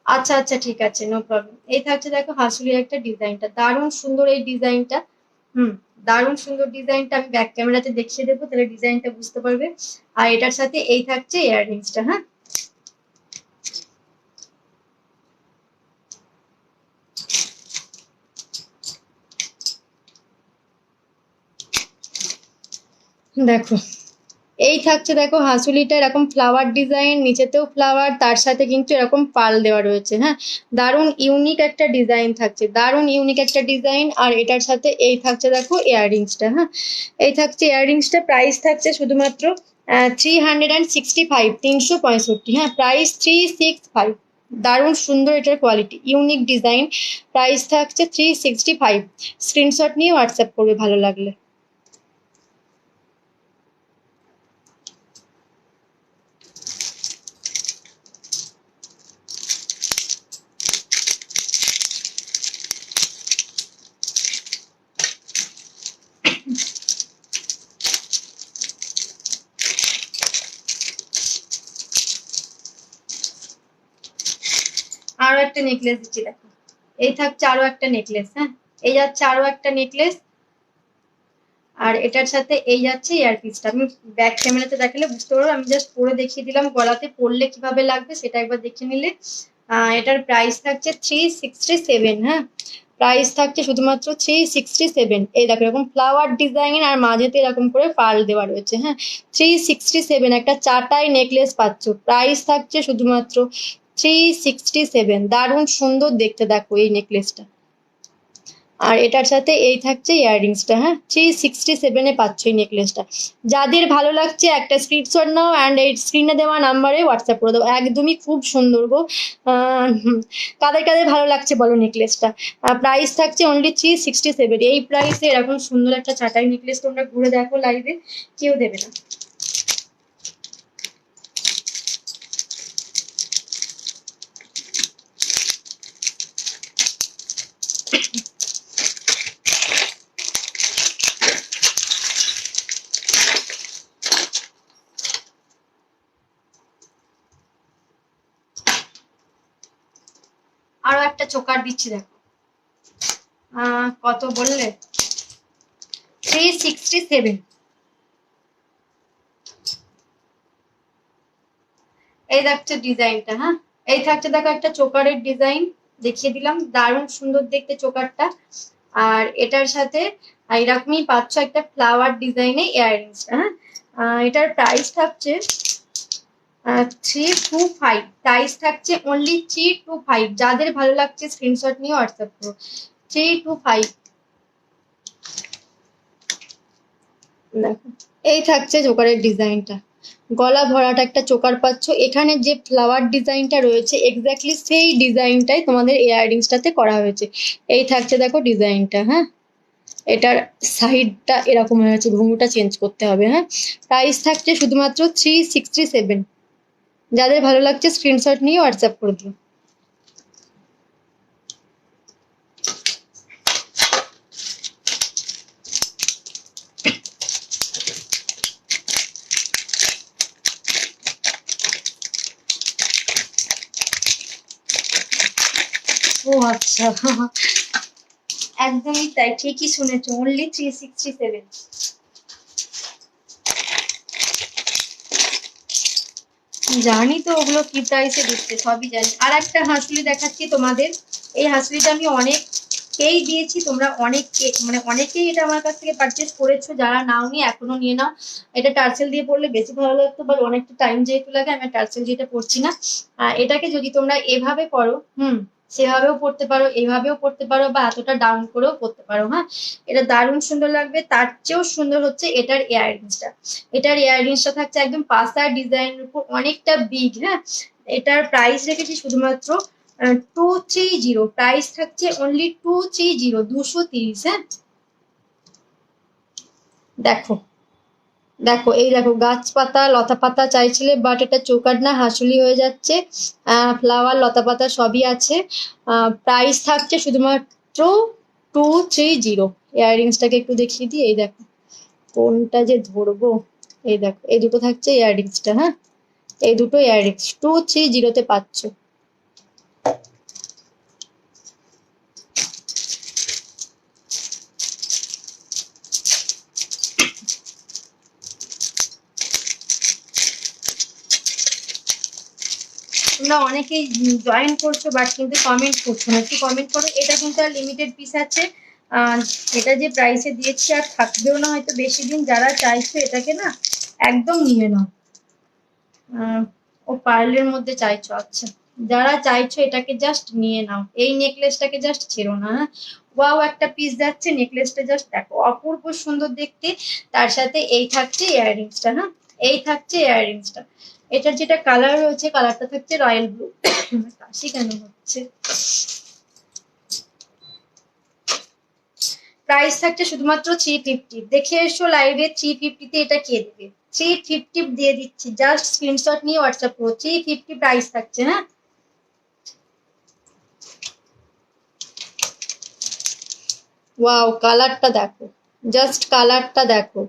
আচ্ছা আচ্ছা ঠিক আছে, নো প্রবলেম। এই থাকছে দেখো হাঁসুলির একটা ডিজাইনটা, দারুণ সুন্দর এই ডিজাইনটা। দারুণ সুন্দর ডিজাইনটা, আমি ব্যাক ক্যামেরাতে দেখিয়ে দেবো, তাহলে ডিজাইনটা বুঝতে পারবে। আর এটার সাথে এই থাকছে ইয়াররিংসটা, হ্যাঁ। দেখো এই থাকছে দেখো হাঁসুলিটা, এরকম ফ্লাওয়ার ডিজাইন, নিচেতেও ফ্লাওয়ার, তার সাথে কিন্তু এরকম পাল দেওয়া রয়েছে, হ্যাঁ, দারুণ ইউনিক একটা ডিজাইন থাকছে, দারুণ ইউনিক একটা ডিজাইন। আর এটার সাথে এই থাকছে দেখো ইয়াররিংসটা, হ্যাঁ, এই থাকছে ইয়াররিংসটা, প্রাইস থাকছে শুধুমাত্র 365, 365, হ্যাঁ, প্রাইস 365। দারুণ সুন্দর এটার কোয়ালিটি, ইউনিক ডিজাইন, প্রাইস থাকছে 365। স্ক্রিনশট নিয়ে হোয়াটসঅ্যাপ করবে ভালো লাগলে। আরো একটা নেকলেস দিচ্ছি দেখো, এই থাকছে আরো একটা নেকলেস, হ্যাঁ, এই যাচ্ছে আরো একটা নেকলেস, আর এটার সাথে এই যাচ্ছে ইয়ারপিসটা। আমি ব্যাক ক্যামেরাতে দেখালে বুঝতে পারবো, আমি জাস্ট পরে দেখিয়ে দিলাম, গলাতে পরলে কিভাবে লাগবে সেটা একবার দেখে নিলে। এটার প্রাইস থাকছে 367, হ্যাঁ, প্রাইস থাকছে শুধুমাত্র 367। এই দেখো এরকম ফ্লাওয়ার ডিজাইন আর মাঝেতে এরকম করে পার্ল দেওয়া রয়েছে, হ্যাঁ, 367 একটা চাটাই নেকলেস পাচ্ছ, প্রাইস থাকছে শুধুমাত্র 367। দারুণ সুন্দর দেখতে দেখো এই নেকলেসটা, আর এটার সাথে এই থাকছে ইয়াররিংসটা, হ্যাঁ, 367-এ পাচ্ছ এই নেকলেসটা। যাদের ভালো লাগছে একটা স্ক্রিনশট নাও অ্যান্ড এই স্ক্রিনে দেওয়া নাম্বারে হোয়াটসঅ্যাপ করে দেবো, একদমই খুব সুন্দর গো। কাদের কাদের ভালো লাগছে বলো নেকলেসটা। প্রাইস থাকছে অনলি 367। এই প্রাইসে এরকম সুন্দর একটা চাটাই নেকলেস তোমরা ঘুরে দেখো লাইভে, কেউ দেবে না। আরো একটা চোকার দিচ্ছি দেখো, কত বললে, 367। এই দেখছো ডিজাইনটা, হ্যাঁ, এই থাকছে দেখো একটা চোকারের ডিজাইন, দেখিয়ে দিলাম, দারুণ সুন্দর দেখতে চোকারটা। আর এটার সাথে এরকমই পাচ্ছ একটা ফ্লাওয়ার ডিজাইনে ইয়াররিংসটা, হ্যাঁ। এটার প্রাইস থাকছে 325, প্রাইস থাকছে অনলি 325। যাদের ভালো লাগছে স্ক্রিনশট নিয়ে হোয়াটসঅ্যাপ করো, 325। দেখো এই থাকছে চোকারের ডিজাইনটা, গলা ভরাটা একটা চোকার পাচ্ছ, এখানে যে ফ্লাওয়ার ডিজাইনটা রয়েছে এক্স্যাক্টলি সেই ডিজাইনটাই তোমাদের ইয়াররিংসটাতে করা হয়েছে। এই থাকছে দেখো ডিজাইনটা, হ্যাঁ, এটার সাইডটা এরকম হয়েছে, ঘুঙুটা চেঞ্জ করতে হবে, হ্যাঁ। প্রাইস থাকছে শুধুমাত্র 367। যাদের ভালো লাগছে স্ক্রিনশট নিয়ে হোয়াটসঅ্যাপ করে দিও। ও আচ্ছা, একদমই তাই, ঠিকই শুনেছো, অনলি 367। জানি তো ওগুলো কি প্রাইসে দিচ্ছে, সবই জানি। আর একটা হাঁসুলি দেখাচ্ছি তোমাদের, এই হাঁসুলিটা আমি অনেককেই দিয়েছি, তোমরা অনেককে মানে অনেকেই এটা আমার কাছ থেকে পারচেস করেছো, যারা নাওনি এখনো নিয়ে নাও। এটা টার্সেল দিয়ে পড়লে বেশি ভালো লাগতো, বাট অনেকটা টাইম যেহেতু লাগে আমি টার্সেল দিয়ে পড়ছি না। এটাকে যদি তোমরা এভাবে পড়ো, সেভাবেও পড়তে পারো, এভাবেও পড়তে পারো, বা এতটা ডাউন করেও পড়তে পারো, হ্যাঁ, এটা দারুণ সুন্দর লাগবে। তার চেয়েও সুন্দর হচ্ছে এটার ইয়াররিংসটা, এটার ইয়াররিংসটা থাকছে একদম পাসার ডিজাইনের উপর, অনেকটা বিগ, হ্যাঁ। এটার প্রাইস রেখেছি শুধুমাত্র 230, প্রাইস থাকছে অনলি 230, 230, হ্যাঁ। দেখো দেখো এই দেখো গাছপাতা লতা পাতা চাইছিলে, বাট এটা চোকার না হাঁসুলি হয়ে যাচ্ছে, ফ্লাওয়ার লতা পাতা সবই আছে। প্রাইস থাকছে শুধুমাত্র 230। ইয়াররিংসটাকে একটু দেখিয়ে দিই, এই দেখো কোনটা যে ধরবো, এই দেখো এই দুটো থাকছে ইয়াররিংসটা, হ্যাঁ, এই দুটো ইয়াররিংস 230-তে পাচ্ছ। তোমরা অনেকেই জয়েন করছো বাট কিন্তু কমেন্ট করছো না, একটু কমেন্ট করো। এটা কিন্তু আর লিমিটেড পিস আছে, এটা যে প্রাইসে দিয়েছি আর থাকবেও না হয়তো বেশি দিন। যারা চাইছো এটাকে না একদম নিয়ে নাও। ও পার্লের মধ্যে চাইছো, আচ্ছা, যারা চাইছো এটাকে জাস্ট নিয়ে নাও, এই নেকলেসটাকে জাস্ট ছেড়ো না, হ্যাঁ। ওয়াও একটা পিস যাচ্ছে, নেকলেসটা জাস্ট দেখো অপূর্ব সুন্দর দেখতে, তার সাথে এই থাকছে ইয়াররিংসটা, হ্যাঁ। এই থাকছে ইয়াররিংসটা। এটার যেটা কালার রয়েছে কালারটা থাকছে রয়্যাল ব্লু। কাশি কেন হচ্ছে? প্রাইস থাকছে শুধুমাত্র 350। দেখে এসো লাইভে 350 তে এটা কে দেবে? 350 দিয়ে দিচ্ছি, জাস্ট স্ক্রিনশট নিয়ে হোয়াটসঅ্যাপ করো। 350 প্রাইস থাকছে। হ্যাঁ, ওয়াও, কালারটা দেখো, জাস্ট কালারটা দেখো,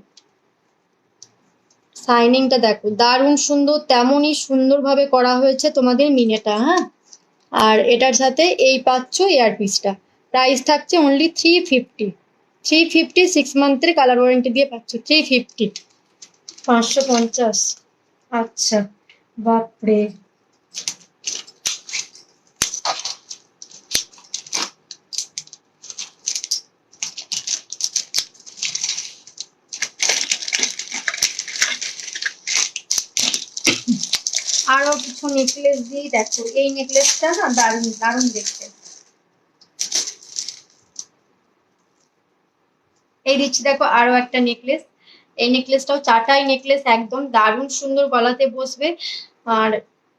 শাইনিংটা দেখো, দারুণ সুন্দর। তেমনই সুন্দরভাবে করা হয়েছে তোমাদের মিনেটা। হ্যাঁ, আর এটার সাথে এই পাচ্ছ ইয়ারপিসটা। প্রাইস থাকছে অনলি 350। 350 6 মান্থের কালার ওয়ারেন্টি দিয়ে পাচ্ছ 350। 550? আচ্ছা, বাপরে। আরো কিছু নেকলেস দিয়ে দেখো। এই নেকলেসটা না দারুণ দারুণ দেখতে। এই দিচ্ছি দেখো আরো একটা নেকলেস। এই নেকলেসটাও চাটাই নেকলেস, একদম দারুণ সুন্দর, গলাতে বসবে। আর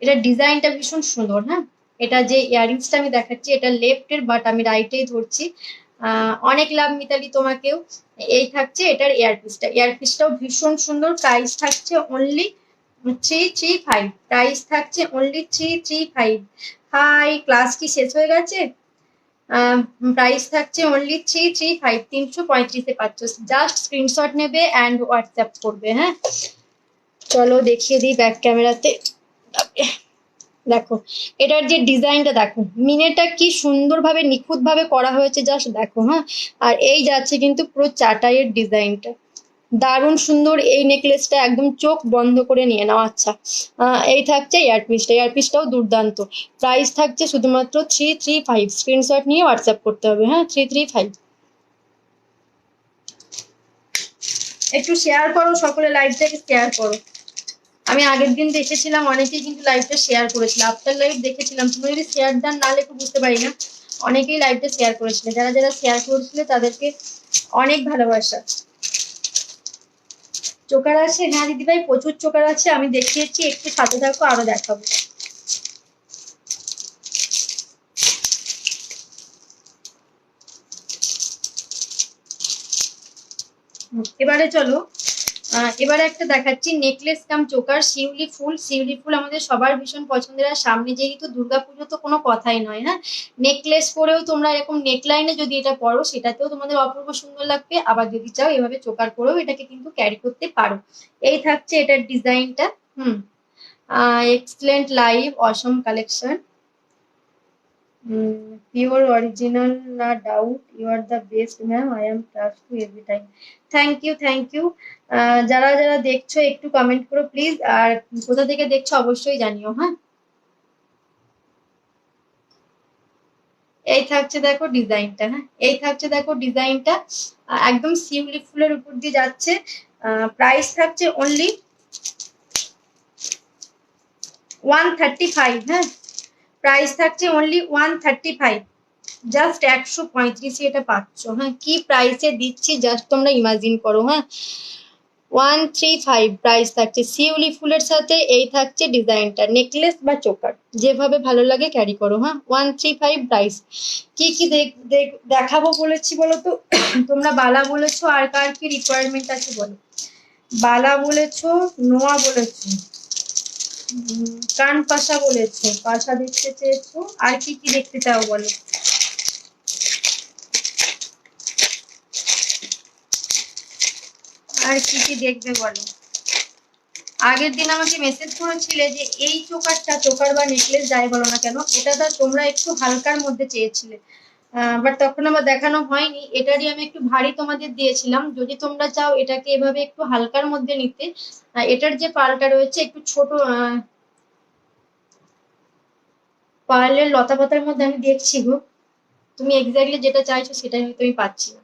এটা ডিজাইনটা ভীষণ সুন্দর। হ্যাঁ, এটা যে ইয়াররিংসটা আমি দেখাচ্ছি এটা লেফটের, বাট আমি রাইটেই ধরছি। অনেক লাভ মিতালি তোমাকেও। এই থাকছে এটার ইয়ারপিসটা। ইয়ারপিসটাও ভীষণ সুন্দর। প্রাইস থাকছে অনলি 335। প্রাইস থাকছে অনলি 335। হাই, ক্লাস কি শেষ হয়ে গেছে? প্রাইস থাকছে অনলি 335। 335-এ পাচ্ছ। জাস্ট স্ক্রিনশট নেবে অ্যান্ড হোয়াটসঅ্যাপ করবে। হ্যাঁ, চলো দেখিয়ে দিই ব্যাক ক্যামেরাতে। দেখো এটার যে ডিজাইনটা দেখো, মিনেটা কি সুন্দরভাবে নিখুঁতভাবে করা হয়েছে, জাস্ট দেখো। হ্যাঁ, আর এই যাচ্ছে কিন্তু পুরো চাটাইয়ের ডিজাইনটা, দারুণ সুন্দর। এই নেকলেসটা একদম চোখ বন্ধ করে নিয়ে নাও। আচ্ছা, এই থাকছে ইয়ারপিসটা। ইয়ারপিসটাও দুর্দান্ত। প্রাইস থাকছে শুধুমাত্র 335। স্ক্রিনশট নিয়ে হোয়াটসঅ্যাপ করতে হবে। হ্যাঁ, 335। একটু শেয়ার করো সকলে, লাইভটাকে শেয়ার করো। আমি আগের দিন দেখেছিলাম অনেকেই কিন্তু লাইভটা শেয়ার করেছিল। আফটার লাইভ দেখেছিলাম, তুমি যদি শেয়ার দেন নাহলে একটু বুঝতে পারি না। অনেকেই লাইভটা শেয়ার করেছিল, যারা যারা শেয়ার করেছিল তাদেরকে অনেক ভালোবাসা। চোকার আছে? হ্যাঁ দিদিভাই, প্রচুর চোকার আছে, আমি দেখিয়েছি। একটু সাথে থাকো, আরো দেখাবো। এবারে চলো, এবারে একটা দেখাচ্ছি নেকলেস কাম চোকার, শিউলি ফুল। শিউলি ফুল আমাদের সবার ভীষণ পছন্দের। আর সামনে যেহেতু দুর্গাপুজো, তো কোনো কথাই নয়। হ্যাঁ, নেকলেস পরেও তোমরা এরকম নেকলাইনে যদি এটা পরো সেটাতেও তোমাদের অপূর্ব সুন্দর লাগবে। আবার যদি চাও এভাবে চোকার পরেও এটাকে কিন্তু ক্যারি করতে পারো। এই থাকছে এটার ডিজাইনটা। Excellent live awesome collection. Pure original, no doubt. You are the best ma'am, I am trust to every time. Thank you, thank you. যারা যারা দেখছো একটু কমেন্ট করো প্লিজ, আর কোথা থেকে দেখছো অবশ্যই জানিও। হ্যাঁ, এই থাকছে দেখো ডিজাইনটা। হ্যাঁ, এই থাকছে দেখো ডিজাইনটা, একদম শিউলি ফুলের উপর দিয়ে যাচ্ছে। প্রাইস থাকছে অনলি 135। হ্যাঁ, প্রাইস থাকছে অনলি 135। জাস্ট 135 এটা পাচ্ছ। হ্যাঁ, কি প্রাইসে দিচ্ছি জাস্ট তোমরা ইমাজিন করো। হ্যাঁ, 135 প্রাইস থাকছে। শিউলি ফুলের সাথে এই থাকছে ডিজাইনটা, নেকলেস বা চোকার যেভাবে ভালো লাগে ক্যারি করো। হ্যাঁ, 135 প্রাইস। কি কি দেখাবো বলেছি বলো তো? তোমরা বালা বলেছো, আর কার কি রিকোয়ারমেন্ট আছে বলো? বালা বলেছো, নোয়া বলেছো, কান পাশা বলেছো, পাশা দেখতে চেয়েছো, আর কি কি দেখতে চাও বলো? আর কি কি দেখবে বলো? আগের দিন আমাকে মেসেজ করেছিলে যে এই চোকারটা, চোকার বা নেকলেস যাই বলো না কেন, এটা তোমরা একটু হালকার মধ্যে চেয়েছিলে। বাট তখন আমার দেখানো হয়নি। এটারই আমি একটু ভারী তোমাদের দিয়েছিলাম। যদি তোমরা চাও এটাকে এভাবে একটু হালকার মধ্যে নিতে, এটার যে পালটা রয়েছে একটু ছোট, পার্লের লতা পাতার মধ্যে আমি দেখছি গো। তুমি এক্স্যাক্টলি যেটা চাইছো সেটাই হয়তো আমি পাচ্ছি না।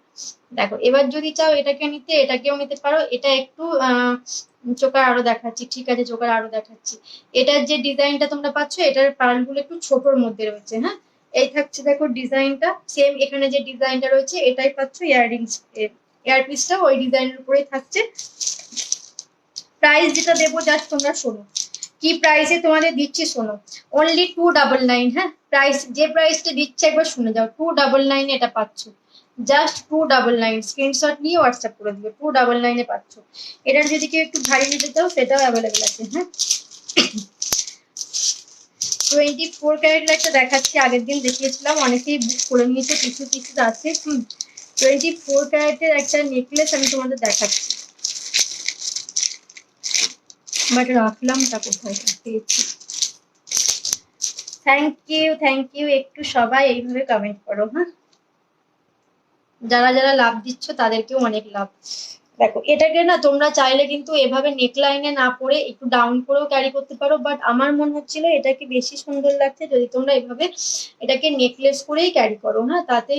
দেখো, এবার যদি চাও এটাকে নিতে, এটাকেও নিতে পারো। এটা একটু চোকার আরো দেখাচ্ছি। ঠিক আছে, চোকার আরো দেখাচ্ছি। এটার যে ডিজাইনটা তোমরা পাচ্ছ, এটার পার্লগুলো একটু ছোটর মধ্যে রয়েছে। হ্যাঁ, এই থাকছে দেখো ডিজাইনটা। সেম এখানে যে ডিজাইনটা রয়েছে এটাই পাচ্ছ। ইয়াররিংস, ইয়ারপিসটা ওই ডিজাইনের উপরেই থাকছে। প্রাইস যেটা দেবো জাস্ট তোমরা শোনো, কি প্রাইসে তোমাদের দিচ্ছি শোনো। অনলি 299, হ্যাঁ প্রাইস, যে প্রাইসটা দিচ্ছে একবার শুনে যাও, 299 এটা পাচ্ছ, জাস্ট 299। স্ক্রিনশট নিয়ে হোয়াটসঅ্যাপ করে দিবে, 299 পাচ্ছ। এটার যদি কেউ একটু ভারী নিতে চাও সেটাও অ্যাভেলেবেল আছে, হ্যাঁ। 24 ক্যারেটের একটা দেখাচ্ছি, আগের দিন দেখিয়েছিলাম, অনেকেই বুক করে নিয়েছে, কিছু কিছু আছে। 24 ক্যারেটের একটা নেকলেস আমি তোমাদের দেখাচ্ছি, বাট রাখলামটা কোথায়, পেয়েছি। থ্যাংক ইউ, একটু সবাই এইভাবে কমেন্ট করো, হ্যাঁ। যারা যারা লাভ দিচ্ছ তাদেরকেও অনেক লাভ। দেখো এটাকে না তোমরা চাইলে কিন্তু এভাবে নেকলাইনে না পরে একটু ডাউন করেও ক্যারি করতে পারো, বাট আমার মনে হচ্ছিল এটাকে বেশি সুন্দর লাগছে যদি তোমরা এভাবে এটাকে নেকলেস করেই ক্যারি করো, হ্যাঁ। তাতে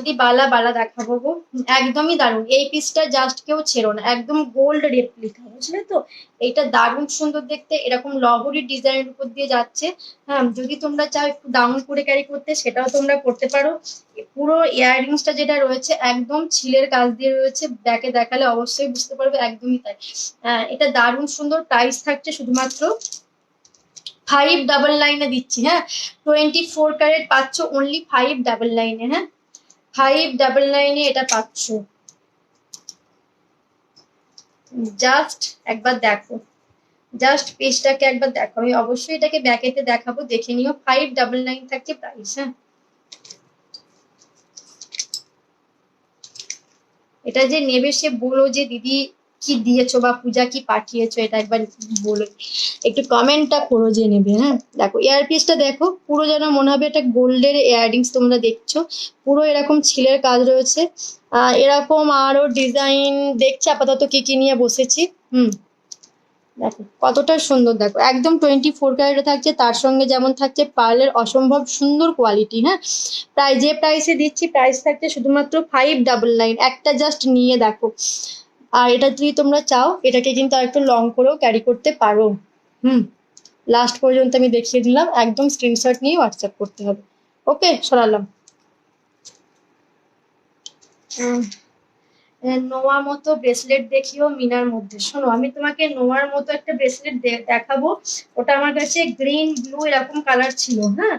দি বালা বালা দেখাবো গো, একদমই দারুণ। এই পিসটা জাস্ট কেউ ছেড়ো না, একদম গোল্ড রেপ্লিকা, বুঝলে তো। এইটা দারুণ সুন্দর দেখতে, এরকম লহরি ডিজাইনের উপর দিয়ে যাচ্ছে, হ্যাঁ। যদি তোমরা চাও একটু ডাউন করে ক্যারি করতে সেটাও তোমরা করতে পারো। পুরো ইয়াররিংসটা যেটা রয়েছে একদম ছিলের কাজ দিয়ে রয়েছে, ব্যাকে দেখালে অবশ্যই বুঝতে পারবে, একদমই তাই। এটা দারুণ সুন্দর, প্রাইস থাকছে শুধুমাত্র 599 দিচ্ছি, হ্যাঁ। 24 ক্যারেট পাচ্ছ অনলি 599, হ্যাঁ। 599 এটা পাচ্ছ, জাস্ট একবার দেখো, জাস্ট পেজটাকে একবার দেখো, আমি অবশ্যই এটাকে ব্যাকেতে দেখাবো, দেখে নিও। 599 থাকছে প্রাইস, হ্যাঁ। এটা যে নেবে সে বলো যে দিদি কি দিয়েছো বা পূজা কি পাঠিয়েছো, এটা একবার বলো, একটু কমেন্টটা করো যে নেবে, হ্যাঁ। দেখো ইয়ারপিসটা দেখো, পুরো যেন মনে হবে এটা গোল্ডের ইয়াররিংস তোমরা দেখছো, পুরো এরকম ছিলের কাজ রয়েছে। এরকম আরো ডিজাইন দেখছি, আপাতত কি কি নিয়ে বসেছি। দেখো কতটা সুন্দর, দেখো একদম 24 ক্যারেটে থাকছে, তার সঙ্গে যেমন থাকছে পার্লের অসম্ভব সুন্দর কোয়ালিটি, হ্যাঁ। প্রায় যে প্রাইসে দিচ্ছি, প্রাইস থাকছে শুধুমাত্র 599, একটা জাস্ট নিয়ে দেখো। আর এটা যদি তোমরা চাও এটাকে কিন্তু আর একটু লং করেও ক্যারি করতে পারো। লাস্ট পর্যন্ত আমি দেখিয়ে দিলাম, একদম স্ক্রিনশট নিয়ে হোয়াটসঅ্যাপ করতে হবে। ওকে, সরালাম। নোয়া মতো ব্রেসলেট দেখিও মিনার মধ্যে, শোনো আমি তোমাকে নোয়ার মতো একটা ব্রেসলেট দেখাবো। ওটা আমার কাছে গ্রিন ব্লু এরকম কালার ছিল, হ্যাঁ।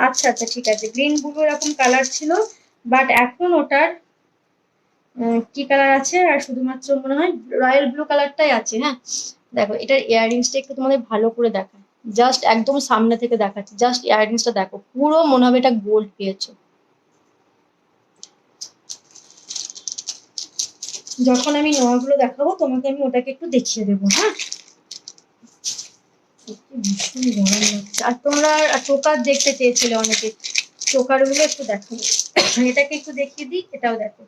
আচ্ছা আচ্ছা ঠিক আছে, গ্রিন ব্লু এরকম কালার ছিল, বাট এখন ওটার কি কালার আছে, আর শুধুমাত্র মনে হয় রয়্যাল ব্লু কালারটাই আছে, হ্যাঁ। দেখো এটার ইয়াররিংসটা একটু তোমাদের ভালো করে দেখায়, জাস্ট একদম সামনে থেকে দেখাচ্ছি, জাস্ট ইয়াররিংসটা দেখো, পুরো মনে হবে এটা গোল্ড পেয়েছো। যখন আমি নোয়াগুলো দেখাবো তোমাকে আমি ওটাকে একটু দেখিয়ে দেবো, হ্যাঁ। ভীষণ গরম লাগছে, আর তোমরা টোকার দেখতে চেয়েছিলে অনেকে, টোকার গুলো একটু দেখো, এটাকে একটু দেখিয়ে দিই, এটাও দেখো।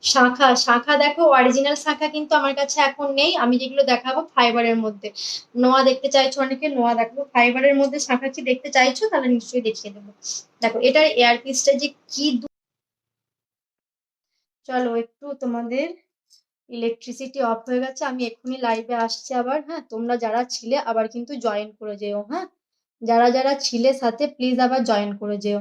শাঁখা, শাঁখা দেখো, অরিজিনাল শাঁখা কিন্তু আমার কাছে এখন নেই, আমি যেগুলো দেখাবো ফাইবারের মধ্যে। নোয়া দেখতে চাইছো অনেকে, নোয়া দেখাবো। ফাইবারের মধ্যে শাঁখা কি দেখতে চাইছো, তাহলে নিশ্চয়ই দেখিয়ে দেবো। দেখো এটার এয়ারপিসটা যে কি চলো একটু তোমাদের ইলেকট্রিসিটি অফ হয়ে গেছে, আমি এক্ষুনি লাইভে আসছি আবার, হ্যাঁ। তোমরা যারা ছিলে আবার কিন্তু জয়েন করে যেও, হ্যাঁ। যারা যারা ছিলে সাথে প্লিজ আবার জয়েন করে যেও।